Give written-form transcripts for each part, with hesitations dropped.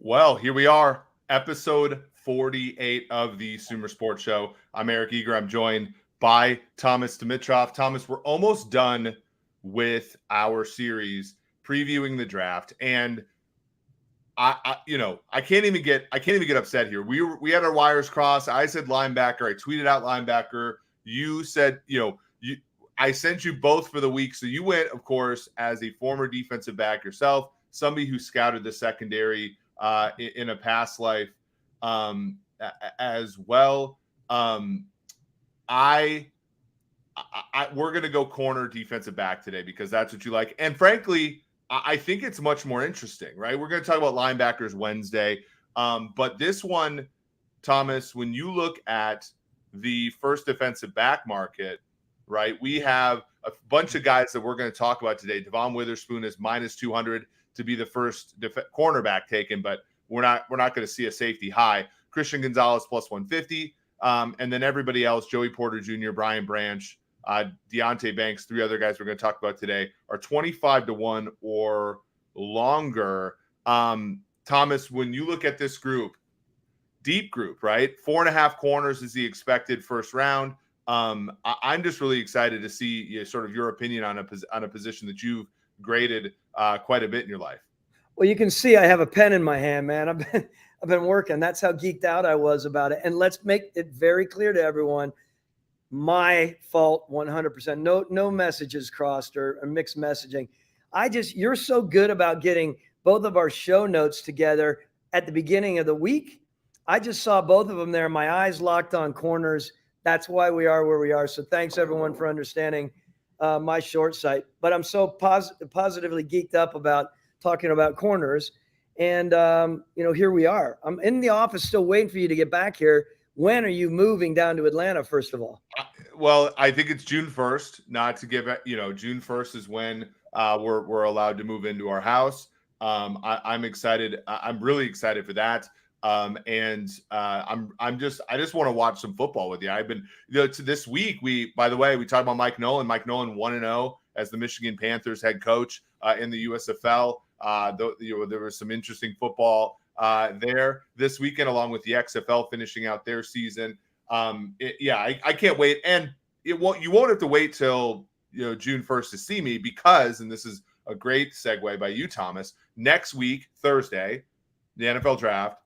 Well, here we are, episode 48 of the Sumer Sports Show. I'm Eric Eager. I'm joined by Thomas Dimitrov. Thomas, we're almost done with our series previewing the draft, and I can't even get upset here. We had our wires crossed. I said linebacker. I tweeted out linebacker. You said, I sent you both for the week. So you went, of course, as a former defensive back yourself, somebody who scouted the secondary in a past life as well. We're going to go corner defensive back today because that's what you like. And frankly, I think it's much more interesting, right? We're going to talk about linebackers Wednesday. But this one, Thomas, when you look at the first defensive back market, right, we have a bunch of guys that we're going to talk about today. Devon Witherspoon is minus 200 to be the first cornerback taken, but we're not going to see a safety high. Christian Gonzalez plus 150. And then everybody else, Joey Porter Jr., Brian Branch, Deonte Banks, three other guys we're going to talk about today are 25-1 or longer. Thomas, when you look at this group, deep group, right? 4.5 corners is the expected first round. I'm just really excited to see sort of your opinion on a position that you've graded quite a bit in your life. Well, you can see I have a pen in my hand, man. I've been working. That's how geeked out I was about it. And let's make it very clear to everyone, my fault 100%. No messages crossed or mixed messaging. You're so good about getting both of our show notes together at the beginning of the week. I just saw both of them there. My eyes locked on corners. That's why we are where we are. So thanks everyone for understanding my short sight. But I'm so positively geeked up about talking about corners. And, here we are. I'm in the office still waiting for you to get back here. When are you moving down to Atlanta, first of all? Well, I think it's June 1st, not to give it, June 1st is when we're allowed to move into our house. I'm excited. I'm really excited for that. I just want to watch some football with you. I've been, to this week, by the way, we talked about Mike Nolan. Mike Nolan 1-0 as the Michigan Panthers head coach in the USFL. There was some interesting football there this weekend, along with the XFL finishing out their season. I can't wait. And you won't have to wait till June 1st to see me because, and this is a great segue by you, Thomas, next week, Thursday, the NFL draft,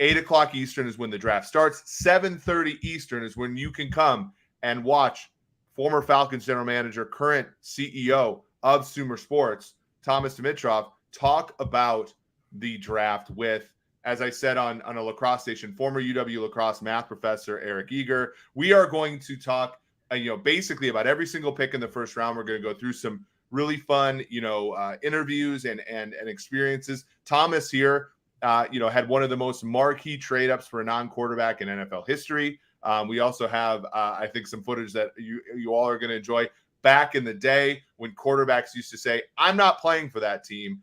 8:00 Eastern is when the draft starts. 7:30 Eastern is when you can come and watch former Falcons general manager, current CEO of Sumer Sports, Thomas Dimitrov, talk about the draft with, as I said on a lacrosse station, former UW lacrosse math professor Eric Eager. We are going to talk, basically about every single pick in the first round. We're going to go through some really fun, interviews and experiences. Thomas here, had one of the most marquee trade ups for a non-quarterback in NFL history. We also have, I think, some footage that you all are going to enjoy. Back in the day when quarterbacks used to say, "I'm not playing for that team."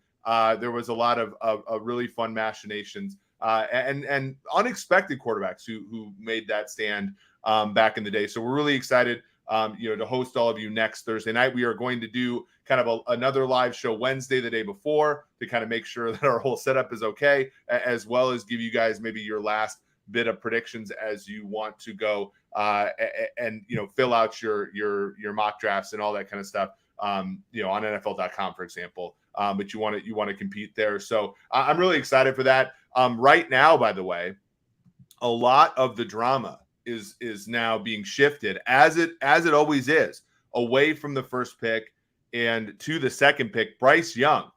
There was a lot of really fun machinations and unexpected quarterbacks who made that stand back in the day. So we're really excited, to host all of you next Thursday night. We are going to do kind of another live show Wednesday, the day before, to kind of make sure that our whole setup is okay, as well as give you guys maybe your last bit of predictions as you want to go and fill out your mock drafts and all that kind of stuff. On NFL.com, for example. But you want to compete there. So I'm really excited for that. Right now, by the way, a lot of the drama is now being shifted, as it always is, away from the first pick and to the second pick. Bryce Young,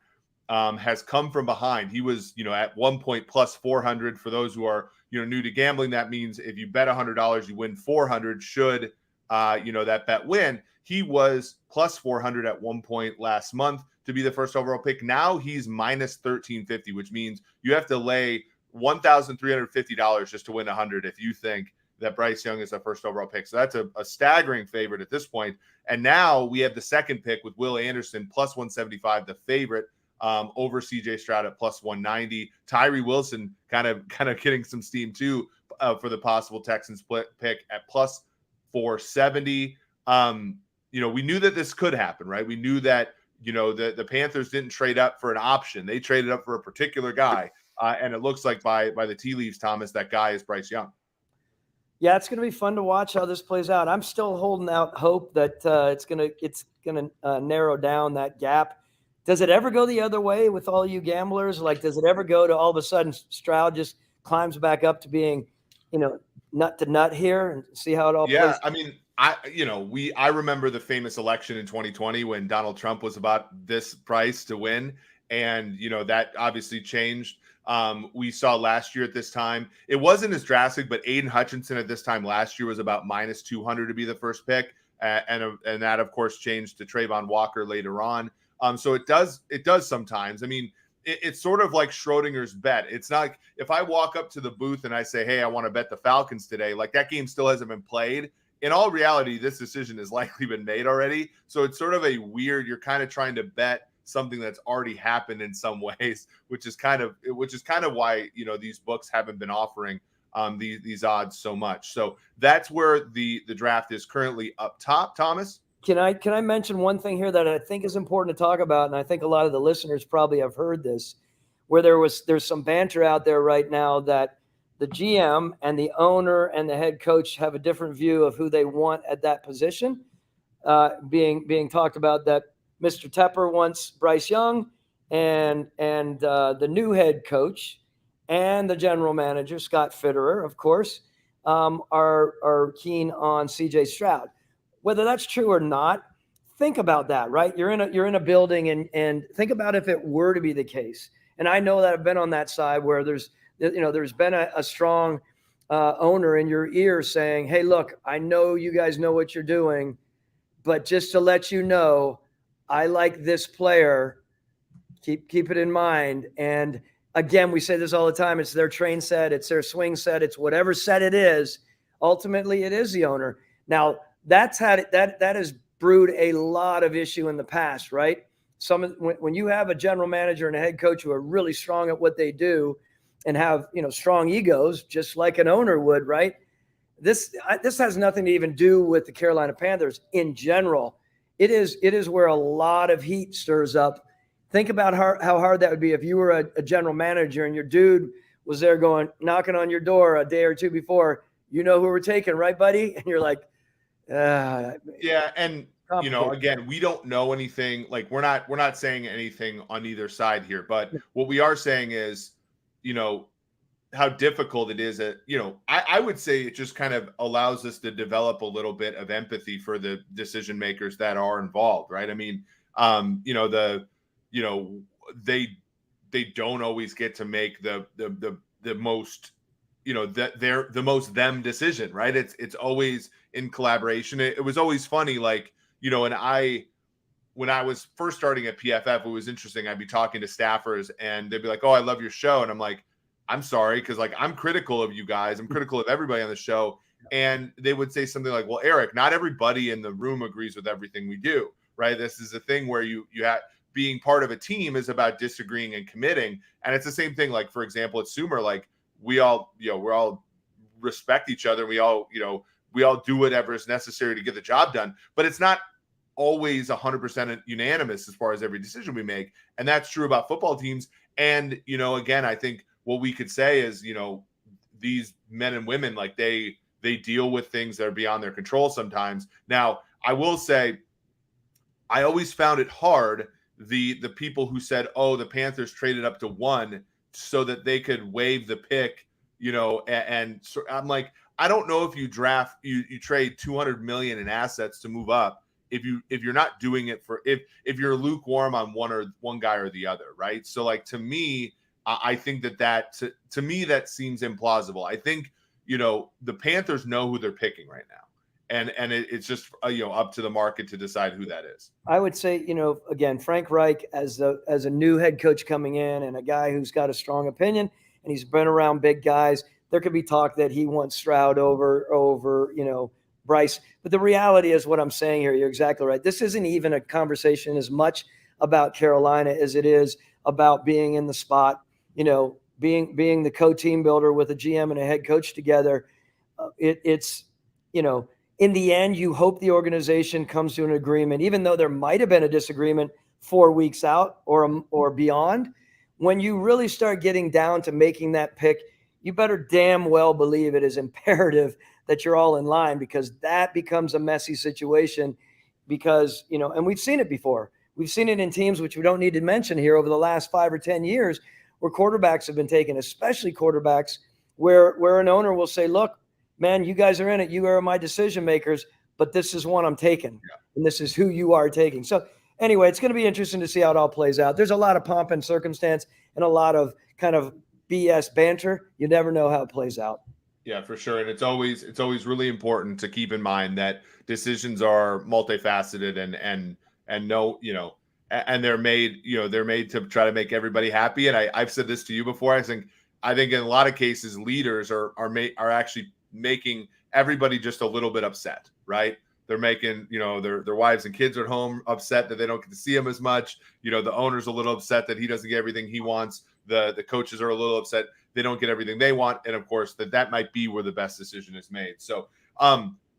has come from behind. He was, at one point plus 400. For those who are, new to gambling, that means if you bet $100, you win 400 should, that bet win. He was plus 400 at one point last month to be the first overall pick. Now he's minus 1350, which means you have to lay $1,350 just to win 100 if you think that Bryce Young is a first overall pick. So that's a staggering favorite at this point. And now we have the second pick with Will Anderson plus 175, the favorite, over CJ Stroud at plus 190. Tyree Wilson kind of getting some steam too for the possible Texans pick at plus 470. We knew that this could happen, right? We knew that, the Panthers didn't trade up for an option. They traded up for a particular guy. And it looks like by the tea leaves, Thomas, that guy is Bryce Young. Yeah, it's going to be fun to watch how this plays out. I'm still holding out hope that it's going to narrow down that gap. Does it ever go the other way with all you gamblers? Like, does it ever go to all of a sudden Stroud just climbs back up to being, nut to nut here and see how it all plays? I mean, I remember the famous election in 2020 when Donald Trump was about this price to win. And, that obviously changed. We saw last year at this time, it wasn't as drastic, but Aiden Hutchinson at this time last year was about minus 200 to be the first pick. And that, of course, changed to Trayvon Walker later on. So it does sometimes. I mean, it's sort of like Schrodinger's bet. It's not like if I walk up to the booth and I say, hey, I want to bet the Falcons today, like that game still hasn't been played. In all reality, this decision has likely been made already. So it's sort of a weird, you're kind of trying to bet something that's already happened in some ways, which is kind of why, these books haven't been offering these odds so much. So that's where the draft is currently up top. Thomas? Can I mention one thing here that I think is important to talk about, and I think a lot of the listeners probably have heard this, where there's some banter out there right now that the GM and the owner and the head coach have a different view of who they want at that position. Being talked about that Mr. Tepper wants Bryce Young, and the new head coach and the general manager Scott Fitterer, of course, are keen on CJ Stroud. Whether that's true or not, think about that, right? You're in a building and think about if it were to be the case. And I know that I've been on that side where there's been a strong owner in your ear saying, hey, look, I know you guys know what you're doing, but just to let you know, I like this player. Keep it in mind. And again, we say this all the time. It's their train set. It's their swing set. It's whatever set it is. Ultimately, it is the owner. Now, that has brewed a lot of issue in the past, right? When you have a general manager and a head coach who are really strong at what they do and have, strong egos, just like an owner would, right? This has nothing to even do with the Carolina Panthers in general. It is where a lot of heat stirs up. Think about how hard that would be if you were a general manager and your dude was there knocking on your door a day or two before, who we're taking, right, buddy? And you're like, yeah. And, again, we don't know anything. Like we're not saying anything on either side here, but what we are saying is, how difficult it is. I would say it just kind of allows us to develop a little bit of empathy for the decision makers that are involved. Right. I mean, they don't always get to make the most, they're the most them decision, right? It's always in collaboration. It was always funny. Like, and when I was first starting at PFF, it was interesting. I'd be talking to staffers and they'd be like, oh, I love your show. And I'm like, I'm sorry. Cause like, I'm critical of you guys. I'm critical of everybody on the show. And they would say something like, well, Eric, not everybody in the room agrees with everything we do. Right. This is a thing where you have, being part of a team is about disagreeing and committing. And it's the same thing. Like, for example, at Sumer, like we're all respect each other. We all do whatever is necessary to get the job done, but it's not always 100% unanimous as far as every decision we make. And that's true about football teams. And, again, I think what we could say is, these men and women, like they deal with things that are beyond their control sometimes. Now, I will say, I always found it hard, the people who said, oh, the Panthers traded up to 1 so that they could waive the pick, and so I'm like, I don't know if you trade $200 million in assets to move up if you're not doing it for if you're lukewarm on one guy or the other, right? So like to me, I think that to me that seems implausible. I think the Panthers know who they're picking right now, and it's just up to the market to decide who that is. I would say, again, Frank Reich as a new head coach coming in and a guy who's got a strong opinion and he's been around big guys. There could be talk that he wants Stroud over Bryce. But the reality is what I'm saying here. You're exactly right. This isn't even a conversation as much about Carolina as it is about being in the spot, being the co-team builder with a GM and a head coach together. It's in the end, you hope the organization comes to an agreement, even though there might have been a disagreement 4 weeks out or beyond. When you really start getting down to making that pick, you better damn well believe it is imperative that you're all in line, because that becomes a messy situation. Because, and we've seen it before. We've seen it in teams, which we don't need to mention here, over the last 5 or 10 years, where quarterbacks have been taken, especially quarterbacks, where an owner will say, look, man, you guys are in it. You are my decision makers, but this is one I'm taking. Yeah. And this is who you are taking. So anyway, it's going to be interesting to see how it all plays out. There's a lot of pomp and circumstance and a lot of kind of BS banter. You never know how it plays out. Yeah, for sure. And it's always really important to keep in mind that decisions are multifaceted and no, and they're made to try to make everybody happy. And I've said this to you before. I think in a lot of cases, leaders are actually making everybody just a little bit upset, right? They're making, their wives and kids are at home upset that they don't get to see him as much. The owner's a little upset that he doesn't get everything he wants. The coaches are a little upset they don't get everything they want. And of course, that might be where the best decision is made. So,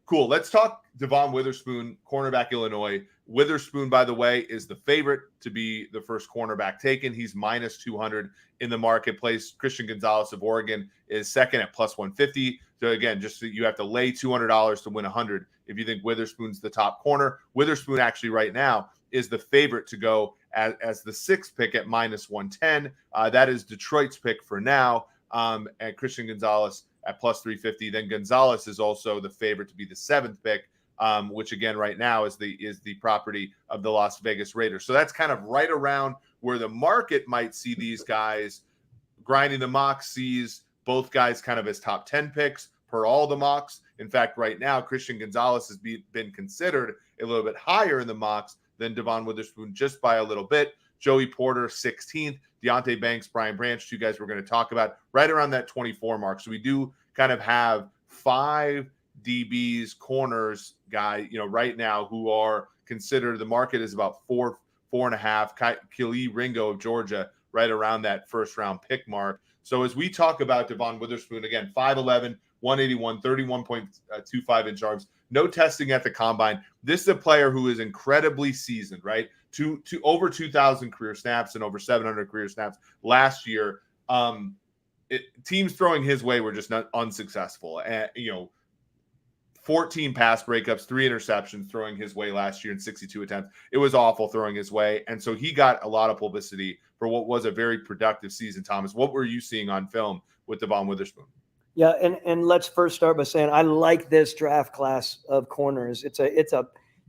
cool. Let's talk Devon Witherspoon, cornerback, Illinois. Witherspoon, by the way, is the favorite to be the first cornerback taken. He's minus 200 in the marketplace. Christian Gonzalez of Oregon is second at plus 150. So again, just you have to lay $200 to win 100 if you think Witherspoon's the top corner. Witherspoon actually right now is the favorite to go as the sixth pick at minus 110. That is Detroit's pick for now. And Christian Gonzalez at plus 350. Then Gonzalez is also the favorite to be the seventh pick, which again right now is the property of the Las Vegas Raiders. So that's kind of right around where the market might see these guys. Grinding the mocks sees both guys kind of as top 10 picks per all the mocks. In fact, right now, Christian Gonzalez has been considered a little bit higher in the mocks than Devon Witherspoon, just by a little bit. Joey Porter, 16th. Deonte Banks, Brian Branch, two guys we're going to talk about, right around that 24 mark. So we do kind of have 5 DBs, corners guy, right now who are considered, the market is about 4.5. Kelee Ringo of Georgia, right around that first round pick mark. So as we talk about Devon Witherspoon, again, 5'11", 181, 31.25 inch arms, no testing at the combine. This is a player who is incredibly seasoned, right? To over 2,000 career snaps and over 700 career snaps last year. Teams throwing his way were just not unsuccessful. 14 pass breakups, 3 interceptions throwing his way last year in 62 attempts. It was awful throwing his way. And so he got a lot of publicity for what was a very productive season. Thomas, what were you seeing on film with Devon Witherspoon? Yeah, and let's first start by saying I like this draft class of corners.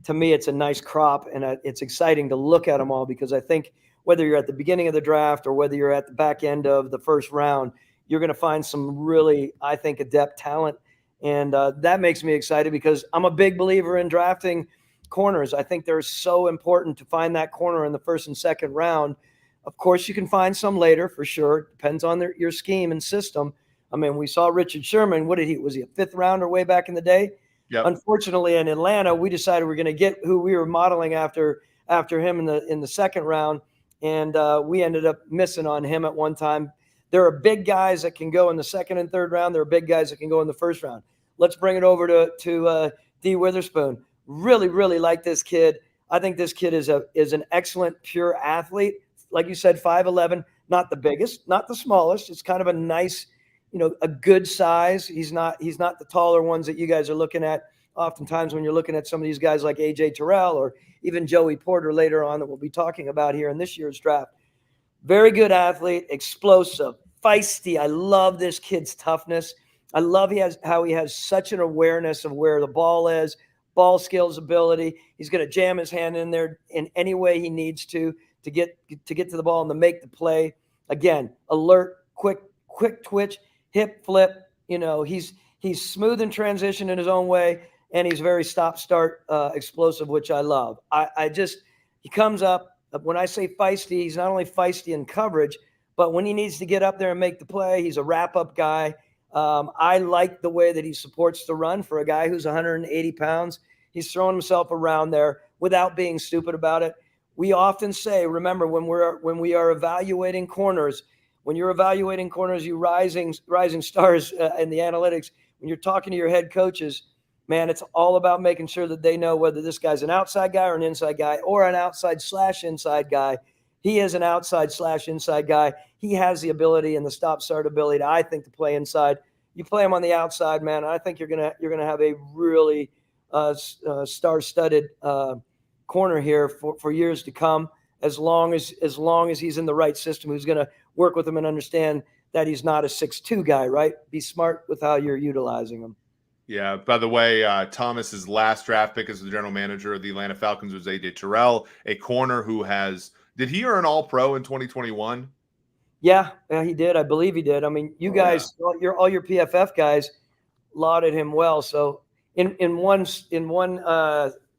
To me, it's a nice crop, and it's exciting to look at them all, because I think whether you're at the beginning of the draft or whether you're at the back end of the first round, you're going to find some really, I think, adept talent. And that makes me excited, because I'm a big believer in drafting corners. I think they're so important to find that corner in the first and second round. Of course, you can find some later for sure. It depends on your scheme and system. I mean, we saw Richard Sherman. Was he a 5th rounder way back in the day? Yep. Unfortunately, in Atlanta, we decided we're going to get who we were modeling after him in the second round, and we ended up missing on him at one time. There are big guys that can go in the second and third round. There are big guys that can go in the first round. Let's bring it over to D. Witherspoon. Really, really like this kid. I think this kid is an excellent pure athlete. Like you said, 5'11", not the biggest, not the smallest. It's kind of a nice, a good size. He's not the taller ones that you guys are looking at oftentimes when you're looking at some of these guys like A.J. Terrell or even Joey Porter later on that we'll be talking about here in this year's draft. Very good athlete, explosive, feisty. I love this kid's toughness. I love how he has such an awareness of where the ball is, ball skills, ability. He's going to jam his hand in there in any way he needs to get to the ball and to make the play. Again, alert, quick twitch, hip flip. He's smooth in transition in his own way, and he's very stop-start explosive, which I love. He comes up. When I say feisty, he's not only feisty in coverage, but when he needs to get up there and make the play, he's a wrap-up guy. I like the way that he supports the run for a guy who's 180 pounds. He's throwing himself around there without being stupid about it. We often say, remember, when we are evaluating corners, when you're evaluating corners, you rising stars in the analytics, when you're talking to your head coaches, man, it's all about making sure that they know whether this guy's an outside guy or an inside guy or an outside/inside guy. He is an outside/inside guy. He has the ability and the stop-start ability, I think, to play inside. You play him on the outside, man, I think you're gonna have a really star-studded corner here for years to come. As long as he's in the right system, who's going to work with him and understand that he's not a 6'2" guy, right? Be smart with how you're utilizing him. Yeah. By the way, Thomas's last draft pick as the general manager of the Atlanta Falcons was A.J. Terrell, a corner who did he earn All-Pro in 2021? Yeah, he did. I believe he did. I mean, you guys, all your PFF guys lauded him well. So in one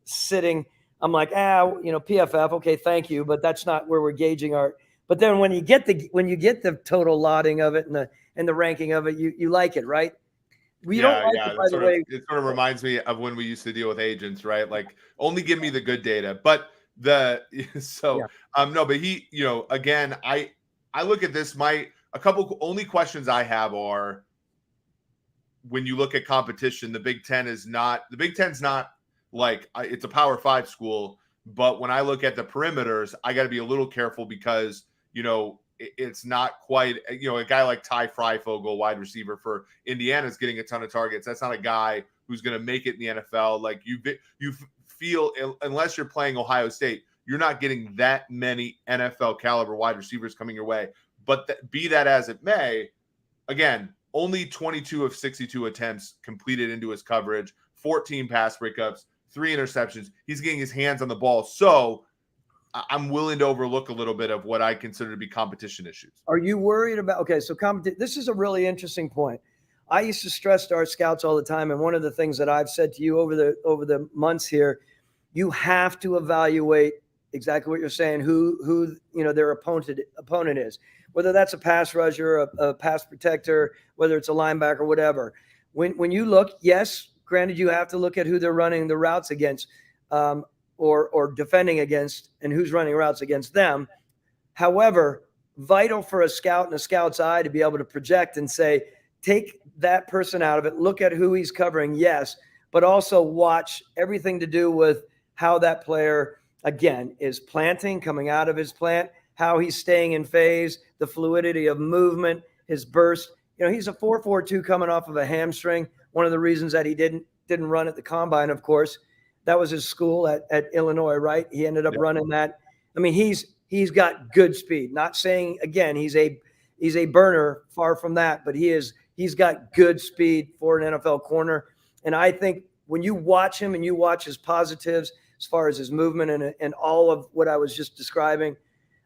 sitting, I'm like, PFF, okay, thank you, but that's not where we're gauging our. But then when you get the total lauding of it and the ranking of it, you like it, right? We don't like it, by the way. It sort of reminds me of when we used to deal with agents, right? Like, only give me the good data. But but he, again, I look at this. A couple only questions I have are, when you look at competition, the Big Ten's not like it's a Power 5 school, but when I look at the perimeters, I got to be a little careful because it's not quite, a guy like Ty Freifogel, wide receiver for Indiana, is getting a ton of targets. That's not a guy who's going to make it in the NFL. Like, you feel, unless you're playing Ohio State, you're not getting that many NFL caliber wide receivers coming your way. But be that as it may, again, only 22 of 62 attempts completed into his coverage, 14 pass breakups, 3 interceptions. He's getting his hands on the ball. So I'm willing to overlook a little bit of what I consider to be competition issues. Are you worried about, okay, so this is a really interesting point. I used to stress to our scouts all the time, and one of the things that I've said to you over the months here, you have to evaluate exactly what you're saying, who their opponent is, whether that's a pass rusher, a pass protector, whether it's a linebacker, whatever. When you look, yes, granted, you have to look at who they're running the routes against, or defending against, and who's running routes against them. However, vital for a scout and a scout's eye to be able to project and say, take that person out of it, look at who he's covering, yes, but also watch everything to do with how that player, again, is planting, coming out of his plant, how he's staying in phase, the fluidity of movement, his burst. He's a 4.42 coming off of a hamstring. One of the reasons that he didn't run at the combine, of course, that was his school at Illinois, right? He ended up running that. I mean, he's got good speed. Not saying, again, he's a burner, far from that, but he's got good speed for an NFL corner. And I think when you watch him and you watch his positives as far as his movement and all of what I was just describing,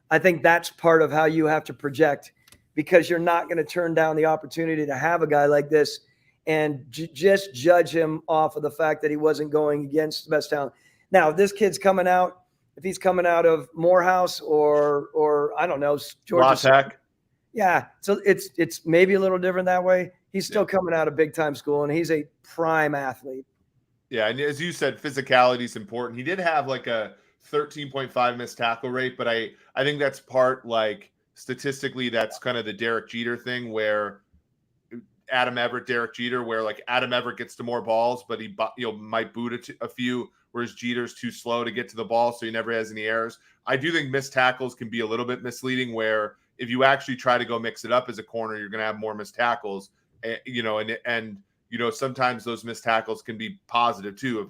I think that's part of how you have to project, because you're not going to turn down the opportunity to have a guy like this and just judge him off of the fact that he wasn't going against the best talent. Now, if this kid's coming out, if he's coming out of Morehouse or I don't know, Georgia Tech. Yeah, so it's maybe a little different that way. He's still coming out of big time school, and he's a prime athlete. Yeah, and as you said, physicality is important. He did have like a 13.5 missed tackle rate, but I think that's part, like, statistically, that's kind of the Derek Jeter thing, where Adam Everett, Derek Jeter, where like Adam Everett gets to more balls, but he might boot a few, whereas Jeter's too slow to get to the ball, so he never has any errors. I do think missed tackles can be a little bit misleading, where if you actually try to go mix it up as a corner, you're going to have more missed tackles, and sometimes those missed tackles can be positive too.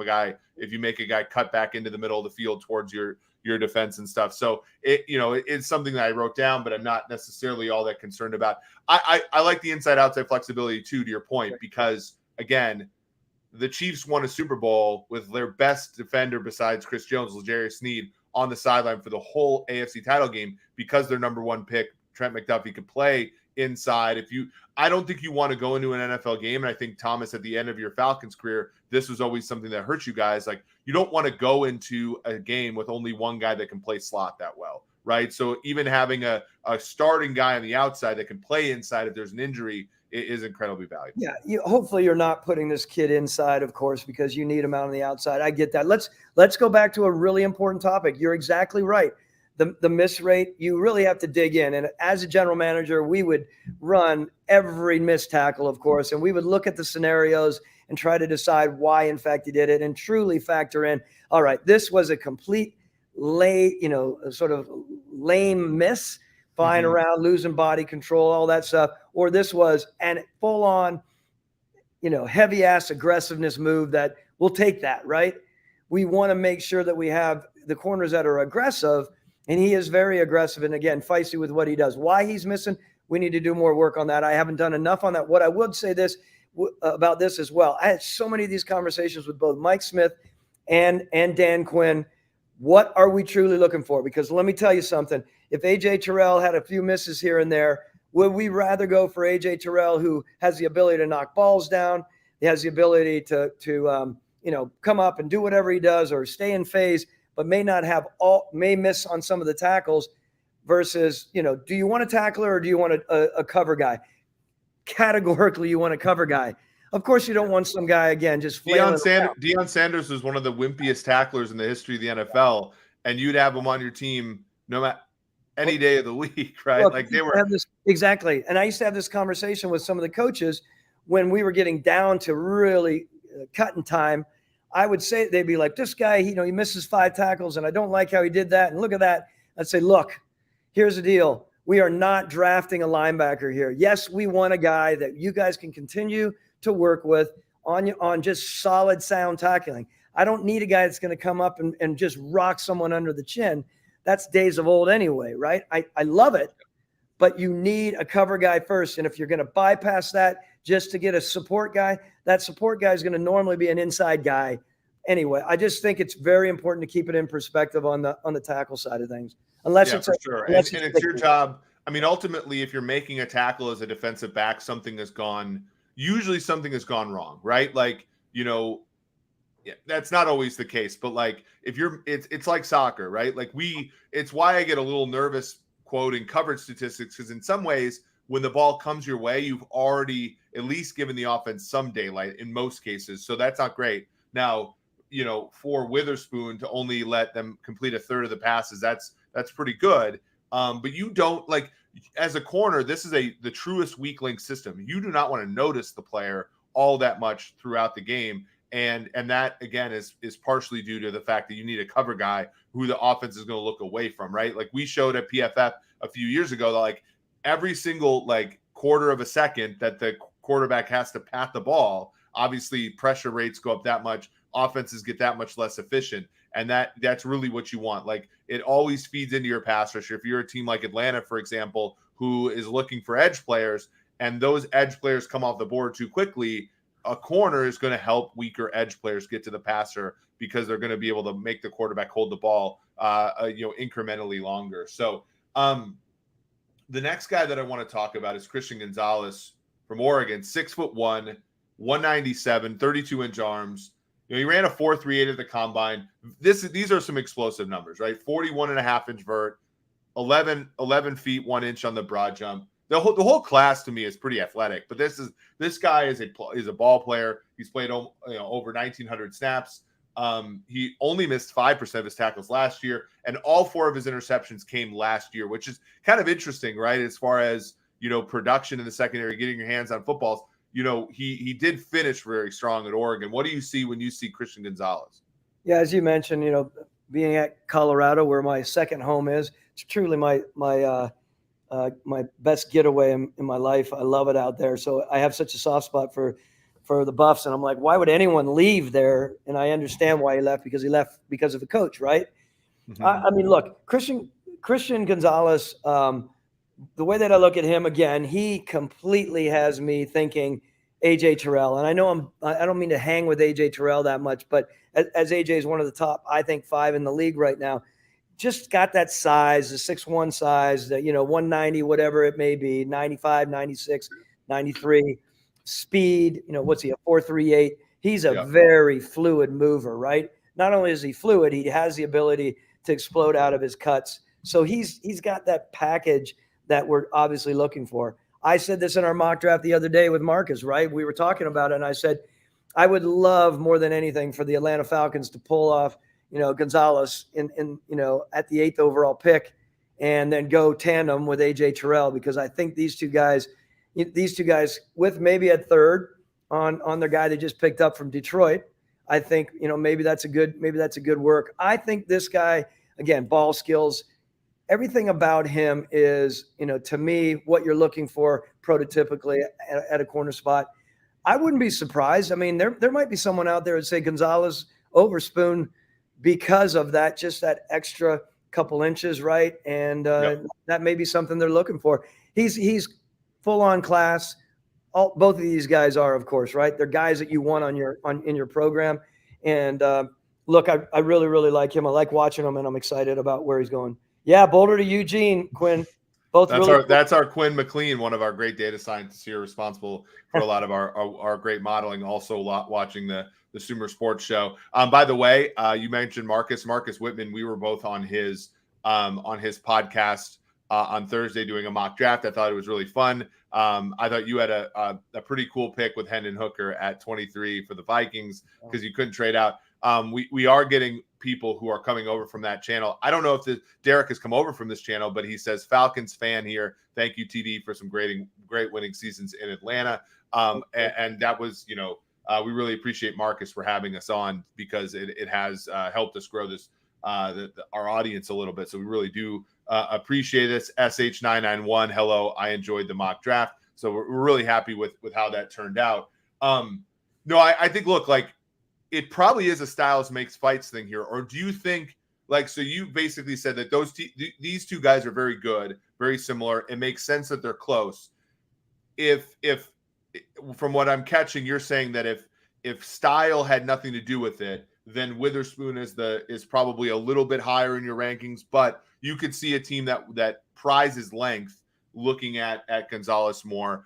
If you make a guy cut back into the middle of the field towards your defense and stuff. So it's something that I wrote down, but I'm not necessarily all that concerned about. I like the inside outside flexibility too, to your point, because again, the Chiefs won a Super Bowl with their best defender besides Chris Jones, L'Jarius Sneed, on the sideline for the whole AFC title game because their number one pick, Trent McDuffie, could play inside. I don't think you want to go into an NFL game. And I think, Thomas, at the end of your Falcons career, this was always something that hurt you guys. Like, you don't want to go into a game with only one guy that can play slot that well, right? So even having a starting guy on the outside that can play inside if there's an injury is incredibly valuable. Yeah, hopefully you're not putting this kid inside, of course, because you need him out on the outside. I get that. Let's go back to a really important topic. You're exactly right. The miss rate, you really have to dig in. And as a general manager, we would run every missed tackle, of course, and we would look at the scenarios and try to decide why, in fact, he did it, and truly factor in, all right, this was a complete sort of lame miss, flying around, losing body control, all that stuff, or this was an full on, heavy ass aggressiveness move that we'll take that, right? We want to make sure that we have the corners that are aggressive, and he is very aggressive and, again, feisty with what he does. Why he's missing, we need to do more work on that. I haven't done enough on that. What I would say about this as well, I had so many of these conversations with both Mike Smith and Dan Quinn. What are we truly looking for? Because let me tell you something. If A.J. Terrell had a few misses here and there, would we rather go for A.J. Terrell, who has the ability to knock balls down, he has the ability to come up and do whatever he does, or stay in phase, but may miss on some of the tackles, versus, do you want a tackler or do you want a cover guy? Categorically, you want a cover guy. Of course, you don't want some guy, again, just Deion Sanders was one of the wimpiest tacklers in the history of the NFL, and you'd have him on your team no matter any day of the week, right? Look, like they were exactly. And I used to have this conversation with some of the coaches when we were getting down to really cutting time. I would say, they'd be like, this guy, he misses 5 tackles, and I don't like how he did that. And look at that. I'd say, look, here's the deal. We are not drafting a linebacker here. Yes, we want a guy that you guys can continue to work with on just solid, sound tackling. I don't need a guy that's going to come up and just rock someone under the chin. That's days of old anyway, right? I love it, but you need a cover guy first. And if you're going to bypass that just to get a support guy, that support guy is going to normally be an inside guy anyway. I just think it's very important to keep it in perspective on the tackle side of things. Unless for sure. And it's your job. I mean, ultimately, if you're making a tackle as a defensive back, usually something has gone wrong, right? Like, that's not always the case, but like it's like soccer, right? Like it's why I get a little nervous quoting coverage statistics, because in some ways, when the ball comes your way, you've already at least given the offense some daylight in most cases. So that's not great. Now, for Witherspoon to only let them complete a third of the passes, that's pretty good. But you don't, like, as a corner, this is the truest weak link system. You do not want to notice the player all that much throughout the game. And that, again, is partially due to the fact that you need a cover guy who the offense is going to look away from, right? Like we showed at PFF a few years ago that, like, every single, like, quarter of a second that the quarterback has to pat the ball, obviously pressure rates go up that much, offenses get that much less efficient. And that's really what you want. Like, it always feeds into your pass rusher. If you're a team like Atlanta, for example, who is looking for edge players, and those edge players come off the board too quickly, a corner is going to help weaker edge players get to the passer, because they're going to be able to make the quarterback hold the ball, incrementally longer. So the next guy that I want to talk about is Christian Gonzalez from Oregon, 6'1", 197, 32-inch arms. He ran a 4.38 at the combine. These are some explosive numbers, right? 41.5-inch vert, 11 feet 1 inch on the broad jump. The whole class to me is pretty athletic, but this guy is a ball player. He's played over 1,900 snaps. He only missed 5% of his tackles last year, and all 4 of his interceptions came last year, which is kind of interesting, right? As far as production in the secondary, getting your hands on footballs. He did finish very strong at Oregon. What do you see when you see Christian Gonzalez? Yeah, as you mentioned, being at Colorado, where my second home is, it's truly my best getaway in my life. I love it out there. So I have such a soft spot for the Buffs, and I'm like, why would anyone leave there? And I understand why he left because of the coach, right? Mm-hmm. I mean, look, Christian Gonzalez. The way that I look at him, again, he completely has me thinking AJ Terrell. And I know I don't mean to hang with AJ Terrell that much, but as AJ is one of the top, I think, 5 in the league right now, just got that size, the 6'1" size, the, 190, whatever it may be, 95, 96, 93, speed, what's he, a 4.38? He's a Yep. very fluid mover, right? Not only is he fluid, he has the ability to explode out of his cuts. So he's got that package that we're obviously looking for. I said this in our mock draft the other day with Marcus, right? We were talking about it, and I said, I would love more than anything for the Atlanta Falcons to pull off, Gonzalez in at the 8th overall pick, and then go tandem with AJ Terrell, because I think these two guys with maybe at third on their guy they just picked up from Detroit. I think, maybe that's a good work. I think this guy, again, ball skills, everything about him is, to me, what you're looking for prototypically at a corner spot. I wouldn't be surprised. I mean, there might be someone out there that say Gonzalez over Spoon because of that, just that extra couple inches, right? And that may be something they're looking for. He's full on class. Both of these guys are, of course, right? They're guys that you want in your program. And look, I really, really like him. I like watching him, and I'm excited about where he's going. Yeah, Boulder to Eugene, Quinn. That's our Quinn McLean, one of our great data scientists here, responsible for a lot of our great modeling. Also, watching the Sumer Sports Show. By the way, you mentioned Marcus Whitman. We were both on his podcast on Thursday doing a mock draft. I thought it was really fun. I thought you had a pretty cool pick with Hendon Hooker at 23 for the Vikings because you couldn't trade out. We are getting people who are coming over from that channel. I don't know if Derek has come over from this channel, but he says Falcons fan here. Thank you, TD, for some great winning seasons in Atlanta. And that was, we really appreciate Marcus for having us on, because it has helped us grow this our audience a little bit. So we really do appreciate this. SH991, hello. I enjoyed the mock draft. So we're really happy with how that turned out. No, I think, look, like, it probably is a styles makes fights thing here. Or do you think, like, so you basically said that these two guys are very good, very similar. It makes sense that they're close. If from what I'm catching, you're saying that if style had nothing to do with it, then Witherspoon is probably a little bit higher in your rankings, but you could see a team that prizes length looking at Gonzalez more,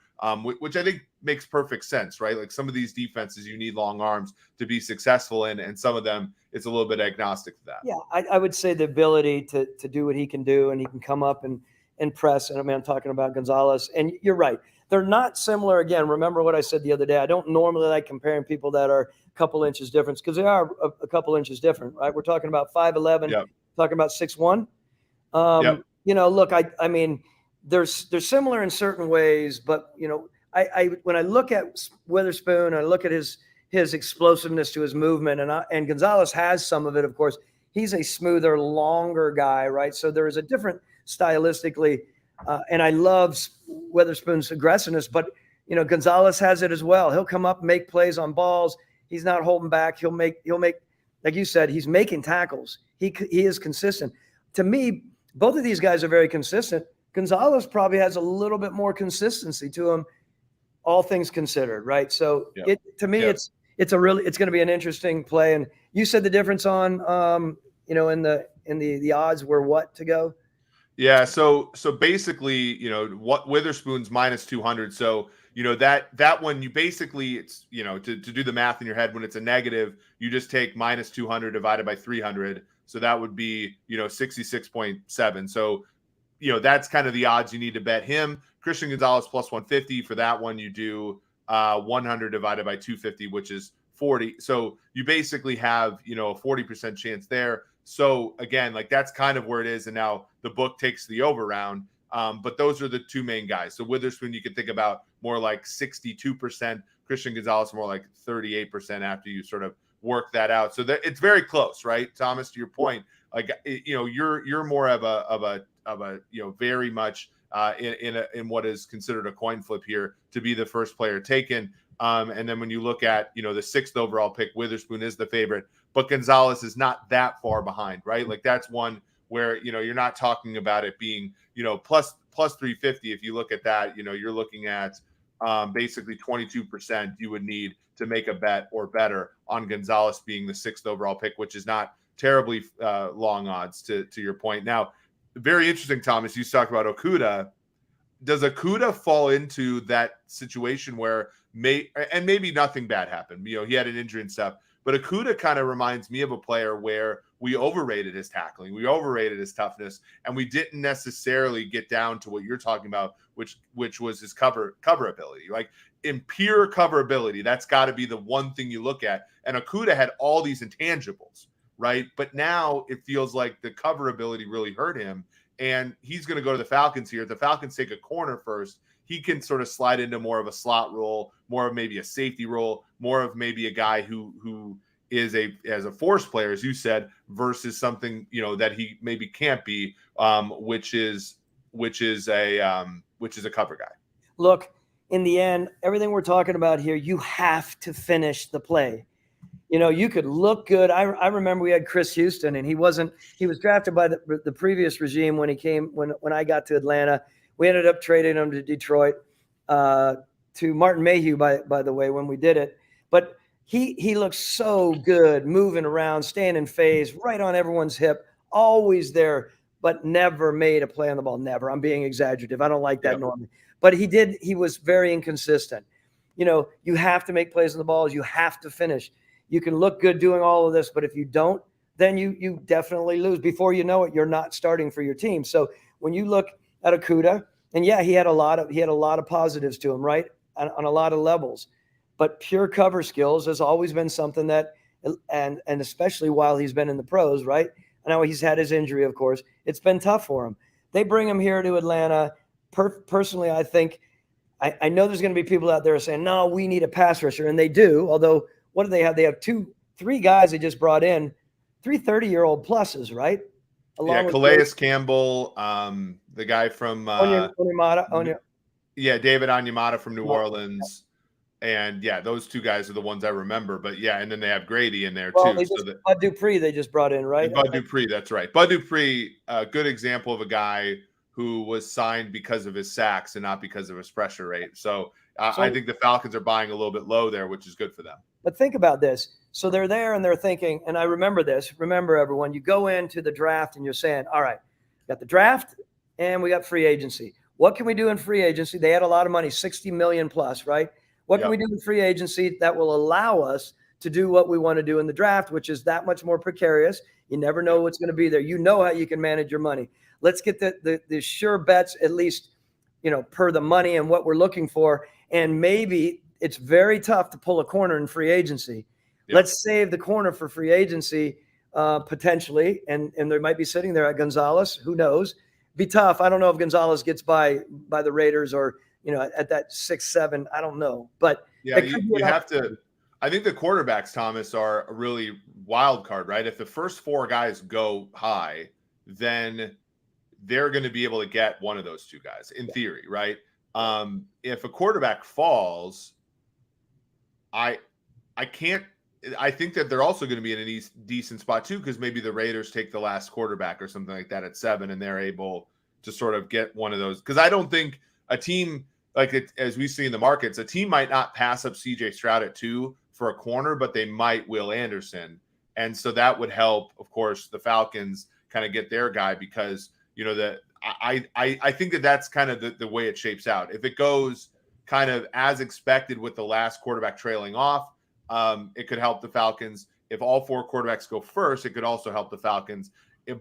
which I think makes perfect sense, right? Like, some of these defenses, you need long arms to be successful in, and some of them, it's a little bit agnostic to that. Yeah, I would say the ability to do what he can do, and he can come up and press. And I mean, I'm talking about Gonzalez, and you're right. They're not similar. Again, remember what I said the other day. I don't normally like comparing people that are a couple inches difference, because they are a couple inches different, right? We're talking about 5'11", talking about 6'1". Look, I mean, they're similar in certain ways, but I when I look at Witherspoon, I look at his explosiveness to his movement, and Gonzalez has some of it, of course. He's a smoother, longer guy, right? So there is a different stylistically, and I love Witherspoon's aggressiveness, but Gonzalez has it as well. He'll come up, make plays on balls. He's not holding back. He'll make, like you said, he's making tackles. He is consistent. To me, both of these guys are very consistent. Gonzalez probably has a little bit more consistency to him, all things considered, right? So to me, it's going to be an interesting play. And you said the difference on in the odds were what to go? Yeah, so basically, what Witherspoon's minus 200. So, that one, you basically, it's, to do the math in your head, when it's a negative, you just take minus 200 divided by 300. So that would be, 66.7. So, that's kind of the odds you need to bet him. Christian Gonzalez plus 150. For that one, you do 100 divided by 250, which is 40. So you basically have, a 40% chance there. So again, like, that's kind of where it is. And now the book takes the over round. But those are the two main guys. So Witherspoon, you can think about more like 62%. Christian Gonzalez more like 38% after you sort of work that out. So that it's very close, right, Thomas? To your point, like, you're more of a very much in what is considered a coin flip here to be the first player taken. And then when you look at, the 6th overall pick, Witherspoon is the favorite, but Gonzalez is not that far behind, right? Like, that's one where, you're not talking about it being, plus 350. If you look at that, you're looking at, basically 22% you would need to make a bet or better on Gonzalez being the 6th overall pick, which is not terribly long odds to your point. Now, very interesting, Thomas, you talked about Okudah. Does Okudah fall into that situation where maybe nothing bad happened? You know, he had an injury and stuff, but Okudah kind of reminds me of a player where we overrated his tackling, we overrated his toughness, and we didn't necessarily get down to what you're talking about, which was his cover ability. Like in pure cover ability, that's got to be the one thing you look at. And Okudah had all these intangibles, right? But now it feels like the cover ability really hurt him. And he's going to go to the Falcons here. If the Falcons take a corner first, he can sort of slide into more of a slot role, more of maybe a safety role, more of maybe a guy who is as a force player, as you said, versus something, you know, that he maybe can't be, which is a cover guy. Look, in the end, everything we're talking about here, you have to finish the play. You know, you could look good. I remember we had Chris Houston, and he was drafted by the previous regime when I got to Atlanta. We ended up trading him to Detroit, to Martin Mayhew, by the way, when we did it. But he looks so good, moving around, staying in phase, right on everyone's hip, always there, but never made a play on the ball. Never. I'm being exaggerative. I don't like that normally. But he was very inconsistent. You know, you have to make plays on the balls. You have to finish. You can look good doing all of this, but if you don't, then you definitely lose. Before you know it, you're not starting for your team. So when you look at Okudah, and yeah, he had a lot of positives to him, right, on a lot of levels. But pure cover skills has always been something that, and especially while he's been in the pros, right? I know he's had his injury, of course. It's been tough for him. They bring him here to Atlanta. Personally, I think I know there's going to be people out there saying, no, we need a pass rusher, and they do, although. What do they have? They have three guys they just brought in, 3 30-year-old pluses, right? Along with Calais Campbell, the guy from Onyemata. Yeah, David Onyemata from New Orleans. And yeah, those two guys are the ones I remember. But yeah, and then they have Grady in there too. Bud Dupree they just brought in, right? Bud Dupree, that's right. Bud Dupree, a good example of a guy who was signed because of his sacks and not because of his pressure rate. So I think the Falcons are buying a little bit low there, which is good for them. But think about this. So they're there and they're thinking, and I remember this. Remember, everyone, you go into the draft and you're saying, all right, we got the draft and we got free agency. What can we do in free agency? They had a lot of money, 60 million plus, right? What can we do in free agency that will allow us to do what we want to do in the draft, which is that much more precarious? You never know what's going to be there. You know how you can manage your money. Let's get the sure bets, at least, you know, per the money and what we're looking for. And maybe it's very tough to pull a corner in free agency. Yep. Let's save the corner for free agency, potentially. And they might be sitting there at Gonzalez. Who knows? Be tough. I don't know if Gonzalez gets by the Raiders or, you know, at that 6-7. I don't know. But yeah, you have to. I think the quarterbacks, Thomas, are a really wild card, right? If the first 4 guys go high, then they're going to be able to get one of those 2 guys in theory, right? If a quarterback falls, I think that they're also going to be in a decent spot too, because maybe the Raiders take the last quarterback or something like that at 7, and they're able to sort of get one of those. Because I don't think a team like it, as we see in the markets, a team might not pass up CJ Stroud at 2 for a corner, but they might Will Anderson, and so that would help, of course, the Falcons kind of get their guy, because you know that I think that that's kind of the way it shapes out. If it goes kind of as expected with the last quarterback trailing off, it could help the Falcons. If all 4 quarterbacks go first, it could also help the Falcons,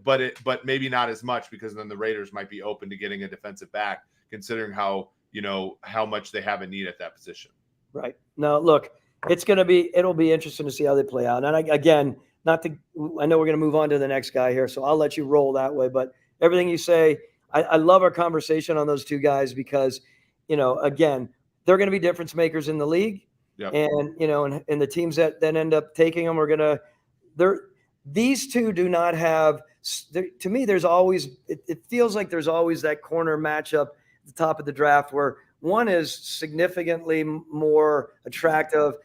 but maybe not as much, because then the Raiders might be open to getting a defensive back, considering how much they have a need at that position. Right. No, look, it'll be interesting to see how they play out. And I know we're going to move on to the next guy here, so I'll let you roll that way. But everything you say, I love our conversation on those 2 guys, because, you know, again, they're going to be difference makers in the league. Yep. And, you know, and the teams that then end up taking them these 2 do not have, to me, there's always, it feels like there's always that corner matchup at the top of the draft where one is significantly more attractive,